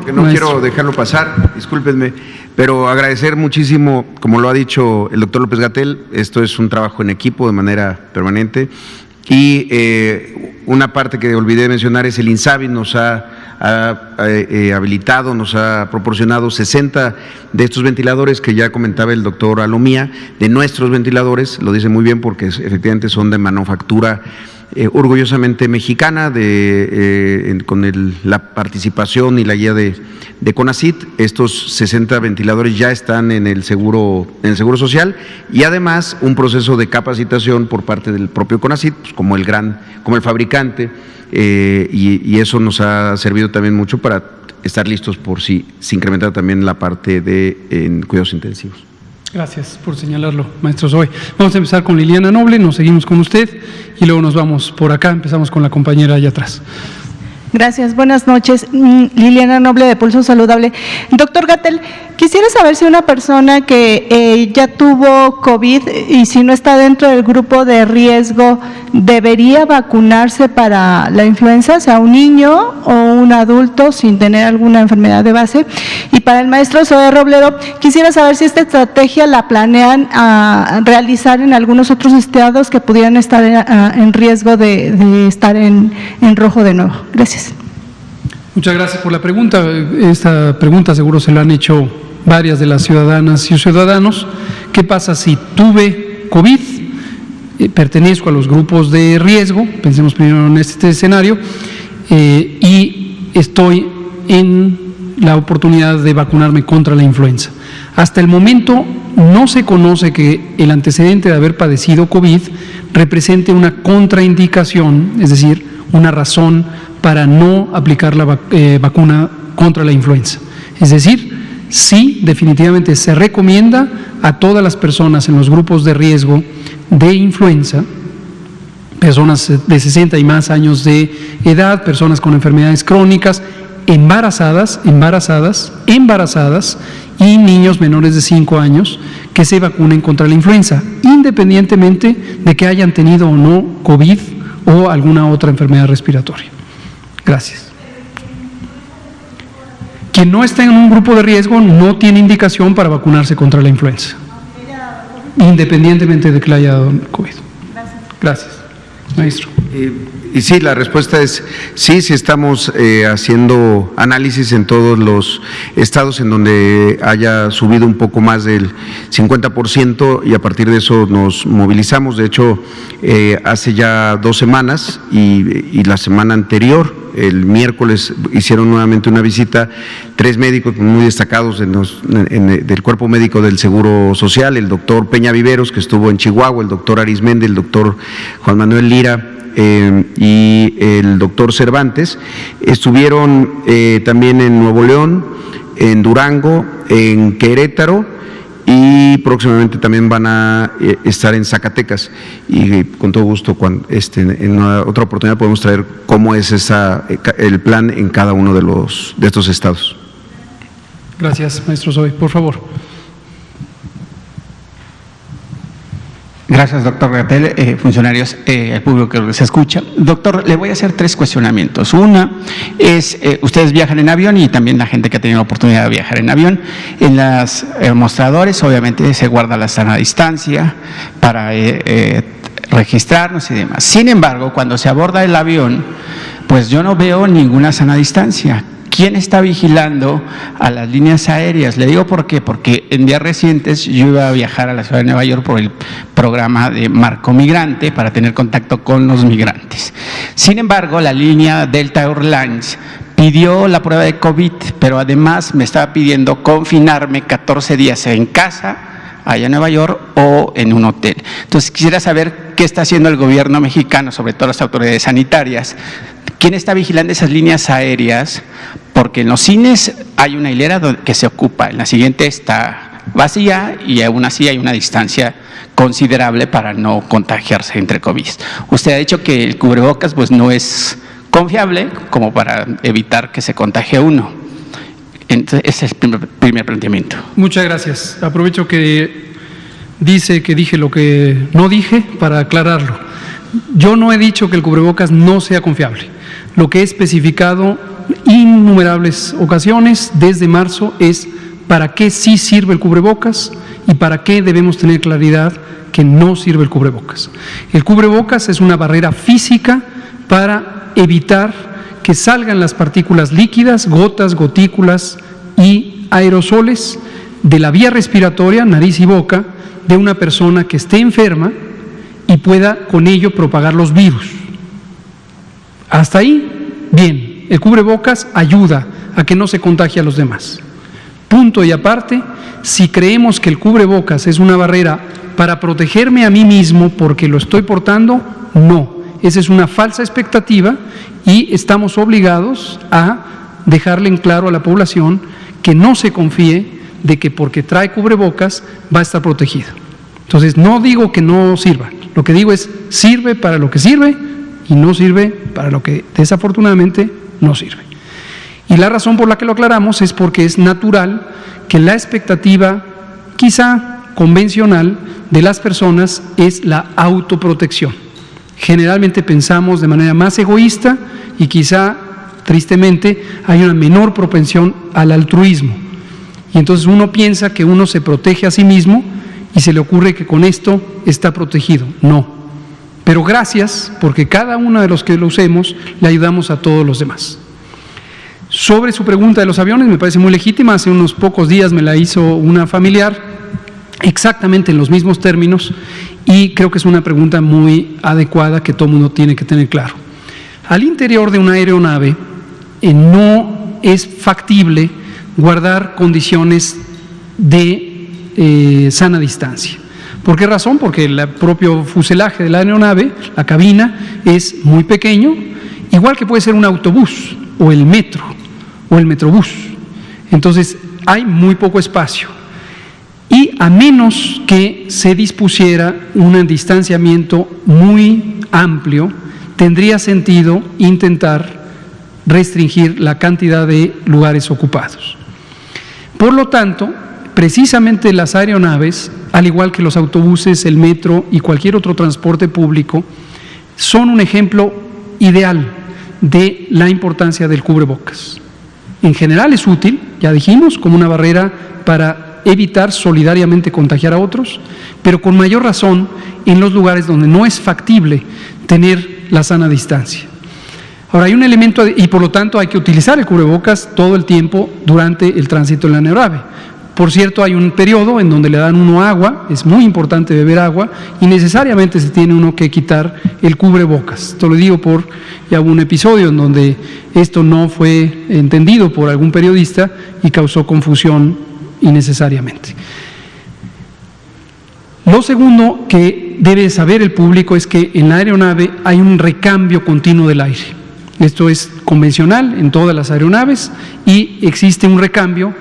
que no maestro. Quiero dejarlo pasar, discúlpenme, pero agradecer muchísimo, como lo ha dicho el doctor López-Gatell, esto es un trabajo en equipo de manera permanente, y una parte que olvidé mencionar es el INSABI nos ha habilitado, nos ha proporcionado 60 de estos ventiladores que ya comentaba el doctor Alomía, de nuestros ventiladores, lo dice muy bien porque efectivamente son de manufactura orgullosamente mexicana, con la participación y la guía de CONACYT. Estos 60 ventiladores ya están en el Seguro Social, y además un proceso de capacitación por parte del propio CONACYT, pues como el fabricante, y eso nos ha servido también mucho para estar listos por si se incrementa también la parte de cuidados intensivos. Gracias por señalarlo, maestro Zoe. Vamos a empezar con Liliana Noble, nos seguimos con usted y luego nos vamos por acá, empezamos con la compañera allá atrás. Gracias, buenas noches. Liliana Noble, de Pulso Saludable. Doctor Gatell, quisiera saber si una persona que ya tuvo COVID y si no está dentro del grupo de riesgo, ¿debería vacunarse para la influenza, o sea, un niño o un adulto sin tener alguna enfermedad de base? Y para el maestro Zoe Robledo, quisiera saber si esta estrategia la planean realizar en algunos otros estados que pudieran estar en riesgo de estar en rojo de nuevo. Gracias. Muchas gracias por la pregunta. Esta pregunta seguro se la han hecho varias de las ciudadanas y ciudadanos. ¿Qué pasa si tuve COVID, pertenezco a los grupos de riesgo, pensemos primero en este escenario, y estoy en la oportunidad de vacunarme contra la influenza? Hasta el momento no se conoce que el antecedente de haber padecido COVID represente una contraindicación, es decir, una razón para no aplicar la vacuna contra la influenza. Es decir, sí, definitivamente se recomienda a todas las personas en los grupos de riesgo de influenza, personas de 60 y más años de edad, personas con enfermedades crónicas, embarazadas y niños menores de 5 años que se vacunen contra la influenza, independientemente de que hayan tenido o no COVID o alguna otra enfermedad respiratoria. Gracias. Quien no está en un grupo de riesgo no tiene indicación para vacunarse contra la influenza, independientemente de que le haya dado COVID. Gracias. Maestro. Y sí, la respuesta es sí, sí estamos haciendo análisis en todos los estados en donde haya subido un poco más del 50% y a partir de eso nos movilizamos. De hecho, hace ya 2 semanas y la semana anterior, el miércoles, hicieron nuevamente una visita 3 médicos muy destacados del cuerpo médico del Seguro Social, el doctor Peña Viveros, que estuvo en Chihuahua, el doctor Arismendi, el doctor Juan Manuel Lira, y el doctor Cervantes. Estuvieron también en Nuevo León, en Durango, en Querétaro y próximamente también van a estar en Zacatecas. Y con todo gusto, en una otra oportunidad podemos traer cómo es el plan en cada uno de estos estados. Gracias, maestro Zoe. Por favor. Gracias, doctor Gatell, funcionarios, el público que se escucha. Doctor, le voy a hacer 3 cuestionamientos. Una es, ustedes viajan en avión y también la gente que ha tenido la oportunidad de viajar en avión. En los mostradores, obviamente, se guarda la sana distancia para registrarnos y demás. Sin embargo, cuando se aborda el avión, pues yo no veo ninguna sana distancia. ¿Quién está vigilando a las líneas aéreas? Le digo por qué, porque en días recientes yo iba a viajar a la ciudad de Nueva York por el programa de Marco Migrante para tener contacto con los migrantes. Sin embargo, la línea Delta Airlines pidió la prueba de COVID, pero además me estaba pidiendo confinarme 14 días en casa, allá en Nueva York, o en un hotel. Entonces, quisiera saber qué está haciendo el gobierno mexicano, sobre todo las autoridades sanitarias. ¿Quién está vigilando esas líneas aéreas? Porque en los cines hay una hilera que se ocupa, en la siguiente está vacía y aún así hay una distancia considerable para no contagiarse entre COVID. Usted ha dicho que el cubrebocas pues no es confiable como para evitar que se contagie uno. Entonces, ese es el primer planteamiento. Muchas gracias. Aprovecho que dice que dije lo que no dije para aclararlo. Yo no he dicho que el cubrebocas no sea confiable. Lo que he especificado innumerables ocasiones desde marzo es para qué sí sirve el cubrebocas y para qué debemos tener claridad que no sirve el cubrebocas. El cubrebocas es una barrera física para evitar que salgan las partículas líquidas, gotas, gotículas y aerosoles de la vía respiratoria, nariz y boca, de una persona que esté enferma y pueda con ello propagar los virus. Hasta ahí, bien, el cubrebocas ayuda a que no se contagie a los demás. Punto y aparte, si creemos que el cubrebocas es una barrera para protegerme a mí mismo porque lo estoy portando, no. Esa es una falsa expectativa y estamos obligados a dejarle en claro a la población que no se confíe de que porque trae cubrebocas va a estar protegido. Entonces, no digo que no sirva, lo que digo es sirve para lo que sirve y no sirve para lo que desafortunadamente no sirve. Y la razón por la que lo aclaramos es porque es natural que la expectativa, quizá convencional, de las personas es la autoprotección. Generalmente pensamos de manera más egoísta y quizá, tristemente, hay una menor propensión al altruismo. Y entonces uno piensa que uno se protege a sí mismo y se le ocurre que con esto está protegido. No. Pero gracias, porque cada uno de los que lo usemos le ayudamos a todos los demás. Sobre su pregunta de los aviones, me parece muy legítima. Hace unos pocos días me la hizo una familiar, exactamente en los mismos términos, y creo que es una pregunta muy adecuada que todo el mundo tiene que tener claro. Al interior de una aeronave no es factible guardar condiciones de sana distancia. ¿Por qué razón? Porque el propio fuselaje de la aeronave, la cabina, es muy pequeño, igual que puede ser un autobús o el metro o el metrobús. Entonces, hay muy poco espacio. Y a menos que se dispusiera un distanciamiento muy amplio, tendría sentido intentar restringir la cantidad de lugares ocupados. Por lo tanto, precisamente las aeronaves, al igual que los autobuses, el metro y cualquier otro transporte público, son un ejemplo ideal de la importancia del cubrebocas. En general es útil, ya dijimos, como una barrera para evitar solidariamente contagiar a otros, pero con mayor razón en los lugares donde no es factible tener la sana distancia. Ahora, hay un elemento, y por lo tanto hay que utilizar el cubrebocas todo el tiempo durante el tránsito en la aeronave. Por cierto, hay un periodo en donde le dan uno agua, es muy importante beber agua, y necesariamente se tiene uno que quitar el cubrebocas. Esto lo digo por ya hubo un episodio en donde esto no fue entendido por algún periodista y causó confusión innecesariamente. Lo segundo que debe saber el público es que en la aeronave hay un recambio continuo del aire. Esto es convencional en todas las aeronaves y existe un recambio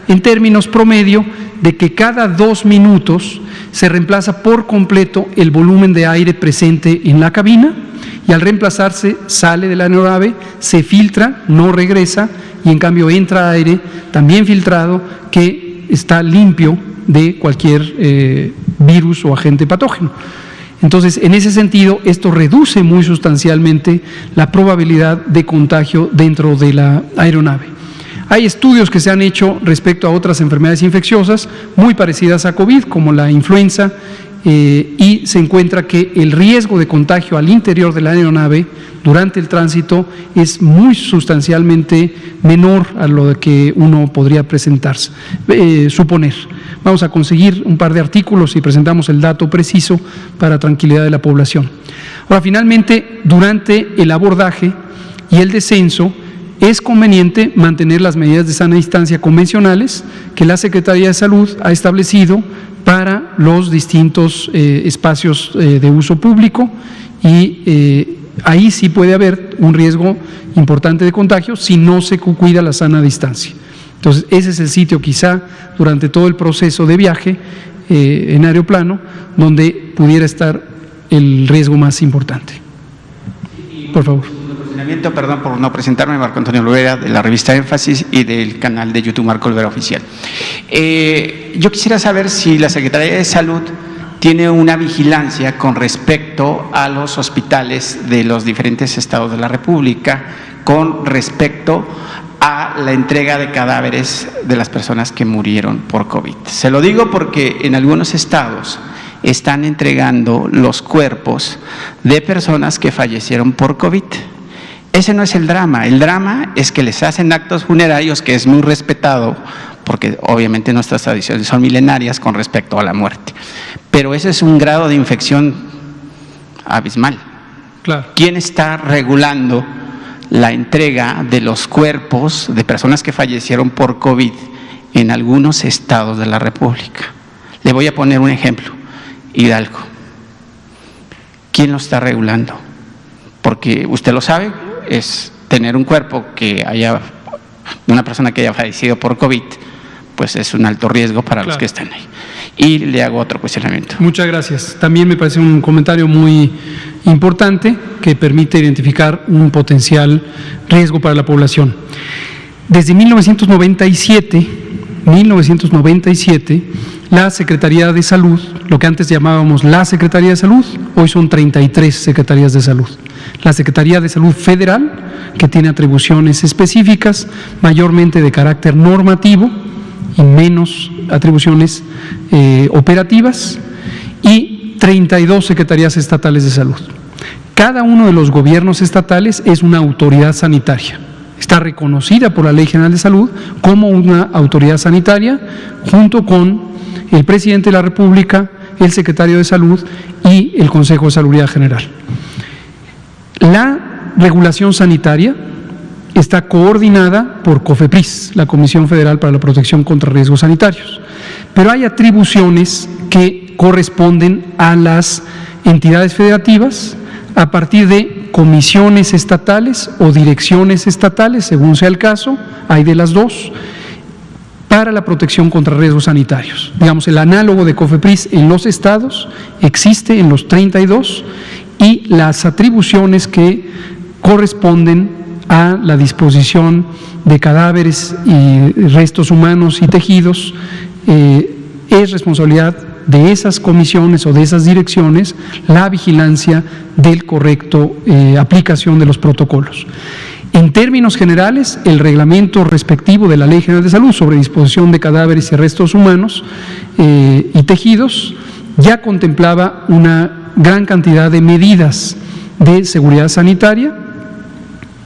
en términos promedio de que cada 2 minutos se reemplaza por completo el volumen de aire presente en la cabina y al reemplazarse sale de la aeronave, se filtra, no regresa y en cambio entra aire también filtrado que está limpio de cualquier virus o agente patógeno. Entonces, en ese sentido, esto reduce muy sustancialmente la probabilidad de contagio dentro de la aeronave. Hay estudios que se han hecho respecto a otras enfermedades infecciosas muy parecidas a COVID, como la influenza, y se encuentra que el riesgo de contagio al interior de la aeronave durante el tránsito es muy sustancialmente menor a lo que uno podría suponer. Vamos a conseguir un par de artículos y presentamos el dato preciso para tranquilidad de la población. Ahora, finalmente, durante el abordaje y el descenso, es conveniente mantener las medidas de sana distancia convencionales que la Secretaría de Salud ha establecido para los distintos espacios de uso público y ahí sí puede haber un riesgo importante de contagio si no se cuida la sana distancia. Entonces, ese es el sitio quizá durante todo el proceso de viaje en aeroplano donde pudiera estar el riesgo más importante. Por favor. Perdón por no presentarme, Marco Antonio Olvera, de la revista Énfasis y del canal de YouTube Marco Olvera Oficial. Yo quisiera saber si la Secretaría de Salud tiene una vigilancia con respecto a los hospitales de los diferentes estados de la República, con respecto a la entrega de cadáveres de las personas que murieron por COVID. Se lo digo porque en algunos estados están entregando los cuerpos de personas que fallecieron por COVID. Ese no es el drama es que les hacen actos funerarios, que es muy respetado, porque obviamente nuestras tradiciones son milenarias con respecto a la muerte. Pero ese es un grado de infección abismal. Claro. ¿Quién está regulando la entrega de los cuerpos de personas que fallecieron por COVID en algunos estados de la República? Le voy a poner un ejemplo, Hidalgo. ¿Quién lo está regulando? Porque usted lo sabe, es tener un cuerpo que haya, una persona que haya fallecido por COVID, pues es un alto riesgo para los que están ahí. Y le hago otro cuestionamiento. Muchas gracias. También me parece un comentario muy importante que permite identificar un potencial riesgo para la población. Desde 1997, la Secretaría de Salud, lo que antes llamábamos la Secretaría de Salud, hoy son 33 Secretarías de Salud. La Secretaría de Salud Federal, que tiene atribuciones específicas, mayormente de carácter normativo y menos atribuciones operativas, y 32 Secretarías Estatales de Salud. Cada uno de los gobiernos estatales es una autoridad sanitaria. Está reconocida por la Ley General de Salud como una autoridad sanitaria, junto con el presidente de la República, el secretario de Salud y el Consejo de Salubridad General. La regulación sanitaria está coordinada por COFEPRIS, la Comisión Federal para la Protección contra Riesgos Sanitarios, pero hay atribuciones que corresponden a las entidades federativas a partir de comisiones estatales o direcciones estatales, según sea el caso, hay de las dos, para la protección contra riesgos sanitarios. Digamos, el análogo de COFEPRIS en los estados existe en los 32 y las atribuciones que corresponden a la disposición de cadáveres y restos humanos y tejidos es responsabilidad de esas comisiones o de esas direcciones la vigilancia del correcto aplicación de los protocolos. En términos generales, el reglamento respectivo de la Ley General de Salud sobre disposición de cadáveres y restos humanos y tejidos ya contemplaba una gran cantidad de medidas de seguridad sanitaria,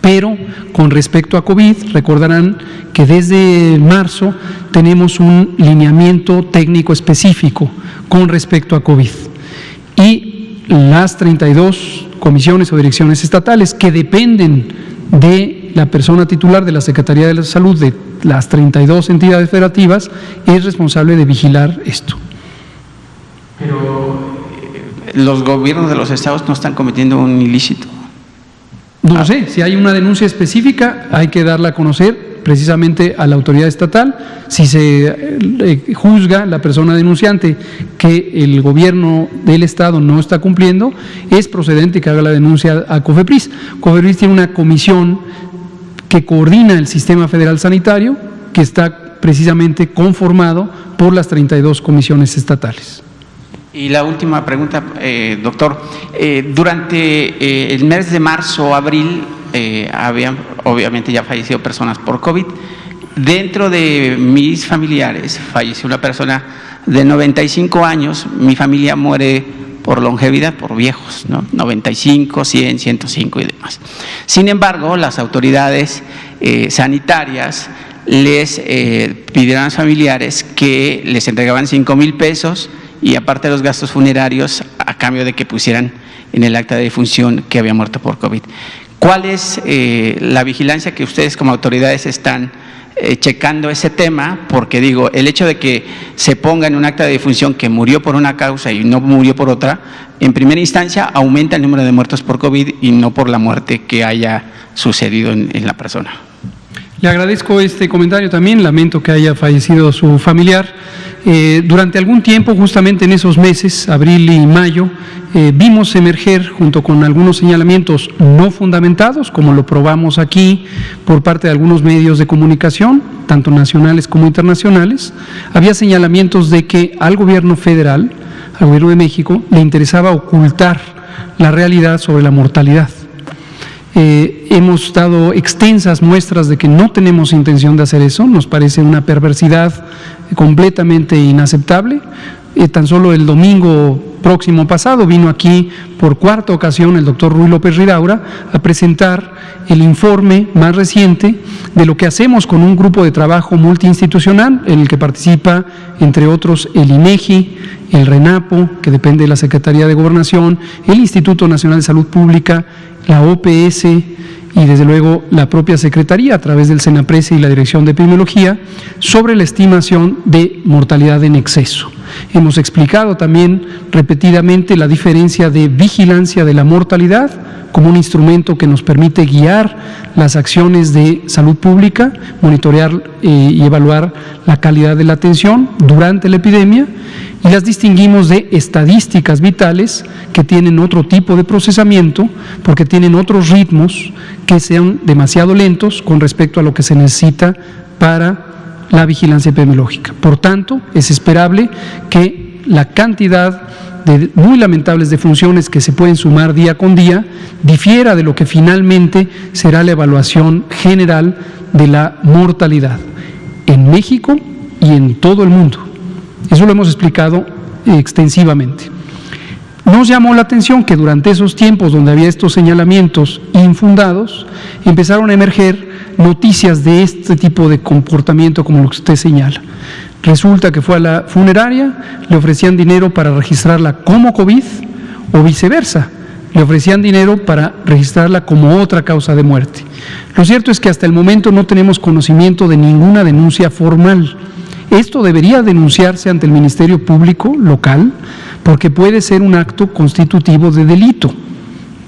pero con respecto a COVID, recordarán que desde marzo tenemos un lineamiento técnico específico con respecto a COVID. Y las 32 comisiones o direcciones estatales que dependen de la persona titular de la Secretaría de la Salud de las 32 entidades federativas es responsable de vigilar esto. Pero los gobiernos de los estados no están cometiendo un ilícito. No sé, si hay una denuncia específica hay que darla a conocer precisamente a la autoridad estatal. Si se juzga la persona denunciante que el gobierno del estado no está cumpliendo, es procedente que haga la denuncia a COFEPRIS. COFEPRIS tiene una comisión que coordina el sistema federal sanitario que está precisamente conformado por las 32 comisiones estatales. Y la última pregunta, doctor. Durante el mes de marzo o abril habían obviamente ya fallecido personas por COVID. Dentro de mis familiares falleció una persona de 95 años. Mi familia muere por longevidad, por viejos, ¿no? 95, 100, 105 y demás. Sin embargo, las autoridades sanitarias les pidieron a los familiares que les entregaban 5,000 pesos y aparte de los gastos funerarios a cambio de que pusieran en el acta de defunción que había muerto por COVID. ¿Cuál es la vigilancia que ustedes como autoridades están checando ese tema? Porque digo, el hecho de que se ponga en un acta de defunción que murió por una causa y no murió por otra, en primera instancia aumenta el número de muertos por COVID y no por la muerte que haya sucedido en la persona. Le agradezco este comentario también, lamento que haya fallecido su familiar. Durante algún tiempo, justamente en esos meses, abril y mayo, vimos emerger, junto con algunos señalamientos no fundamentados, como lo probamos aquí por parte de algunos medios de comunicación, tanto nacionales como internacionales, había señalamientos de que al gobierno federal, al gobierno de México, le interesaba ocultar la realidad sobre la mortalidad. Hemos dado extensas muestras de que no tenemos intención de hacer eso, nos parece una perversidad completamente inaceptable. Tan solo el domingo próximo pasado vino aquí por cuarta ocasión el doctor Ruy López Ridaura a presentar el informe más reciente de lo que hacemos con un grupo de trabajo multiinstitucional en el que participa, entre otros, el INEGI, el RENAPO, que depende de la Secretaría de Gobernación, el Instituto Nacional de Salud Pública, la OPS y desde luego la propia Secretaría a través del SENAPRESE y la Dirección de Epidemiología sobre la estimación de mortalidad en exceso. Hemos explicado también repetidamente la diferencia de vigilancia de la mortalidad como un instrumento que nos permite guiar las acciones de salud pública, monitorear y evaluar la calidad de la atención durante la epidemia, y las distinguimos de estadísticas vitales que tienen otro tipo de procesamiento porque tienen otros ritmos que sean demasiado lentos con respecto a lo que se necesita para la vigilancia epidemiológica. Por tanto, es esperable que la cantidad de muy lamentables defunciones que se pueden sumar día con día difiera de lo que finalmente será la evaluación general de la mortalidad en México y en todo el mundo. Eso lo hemos explicado extensivamente. Nos llamó la atención que durante esos tiempos donde había estos señalamientos infundados, empezaron a emerger noticias de este tipo de comportamiento como lo que usted señala. Resulta que fue a la funeraria, le ofrecían dinero para registrarla como COVID o viceversa, le ofrecían dinero para registrarla como otra causa de muerte. Lo cierto es que hasta el momento no tenemos conocimiento de ninguna denuncia formal. Esto debería denunciarse ante el Ministerio Público local porque puede ser un acto constitutivo de delito.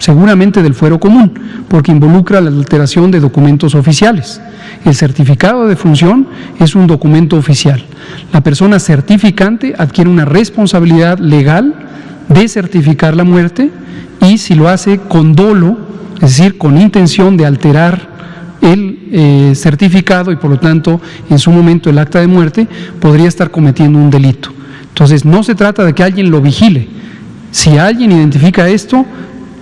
seguramente del fuero común, porque involucra la alteración de documentos oficiales. El certificado de defunción es un documento oficial. La persona certificante adquiere una responsabilidad legal de certificar la muerte y si lo hace con dolo, es decir, con intención de alterar el certificado y por lo tanto en su momento el acta de muerte, podría estar cometiendo un delito. Entonces no se trata de que alguien lo vigile. Si alguien identifica esto,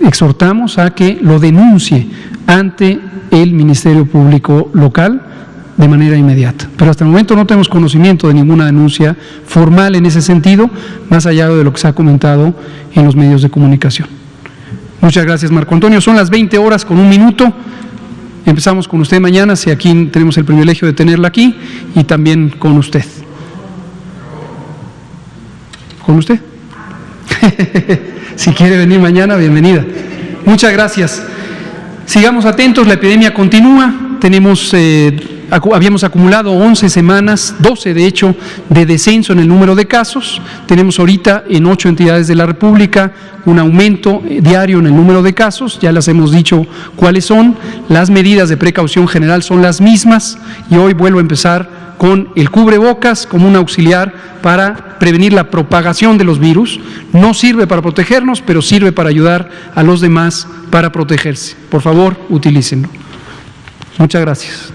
exhortamos a que lo denuncie ante el Ministerio Público local de manera inmediata. Pero hasta el momento no tenemos conocimiento de ninguna denuncia formal en ese sentido, más allá de lo que se ha comentado en los medios de comunicación. Muchas gracias, Marco Antonio. Son las 20 horas con un minuto. Empezamos con usted mañana, si aquí tenemos el privilegio de tenerla aquí, y también con usted. ¿Con usted? Si quiere venir mañana, bienvenida. Muchas gracias. Sigamos atentos, la epidemia continúa. Habíamos acumulado 11 semanas, 12 de hecho, de descenso en el número de casos. Tenemos ahorita en 8 entidades de la República un aumento diario en el número de casos. Ya les hemos dicho cuáles son. Las medidas de precaución general son las mismas y hoy vuelvo a empezar con el cubrebocas como un auxiliar para prevenir la propagación de los virus. No sirve para protegernos, pero sirve para ayudar a los demás para protegerse. Por favor, utilícenlo. Muchas gracias.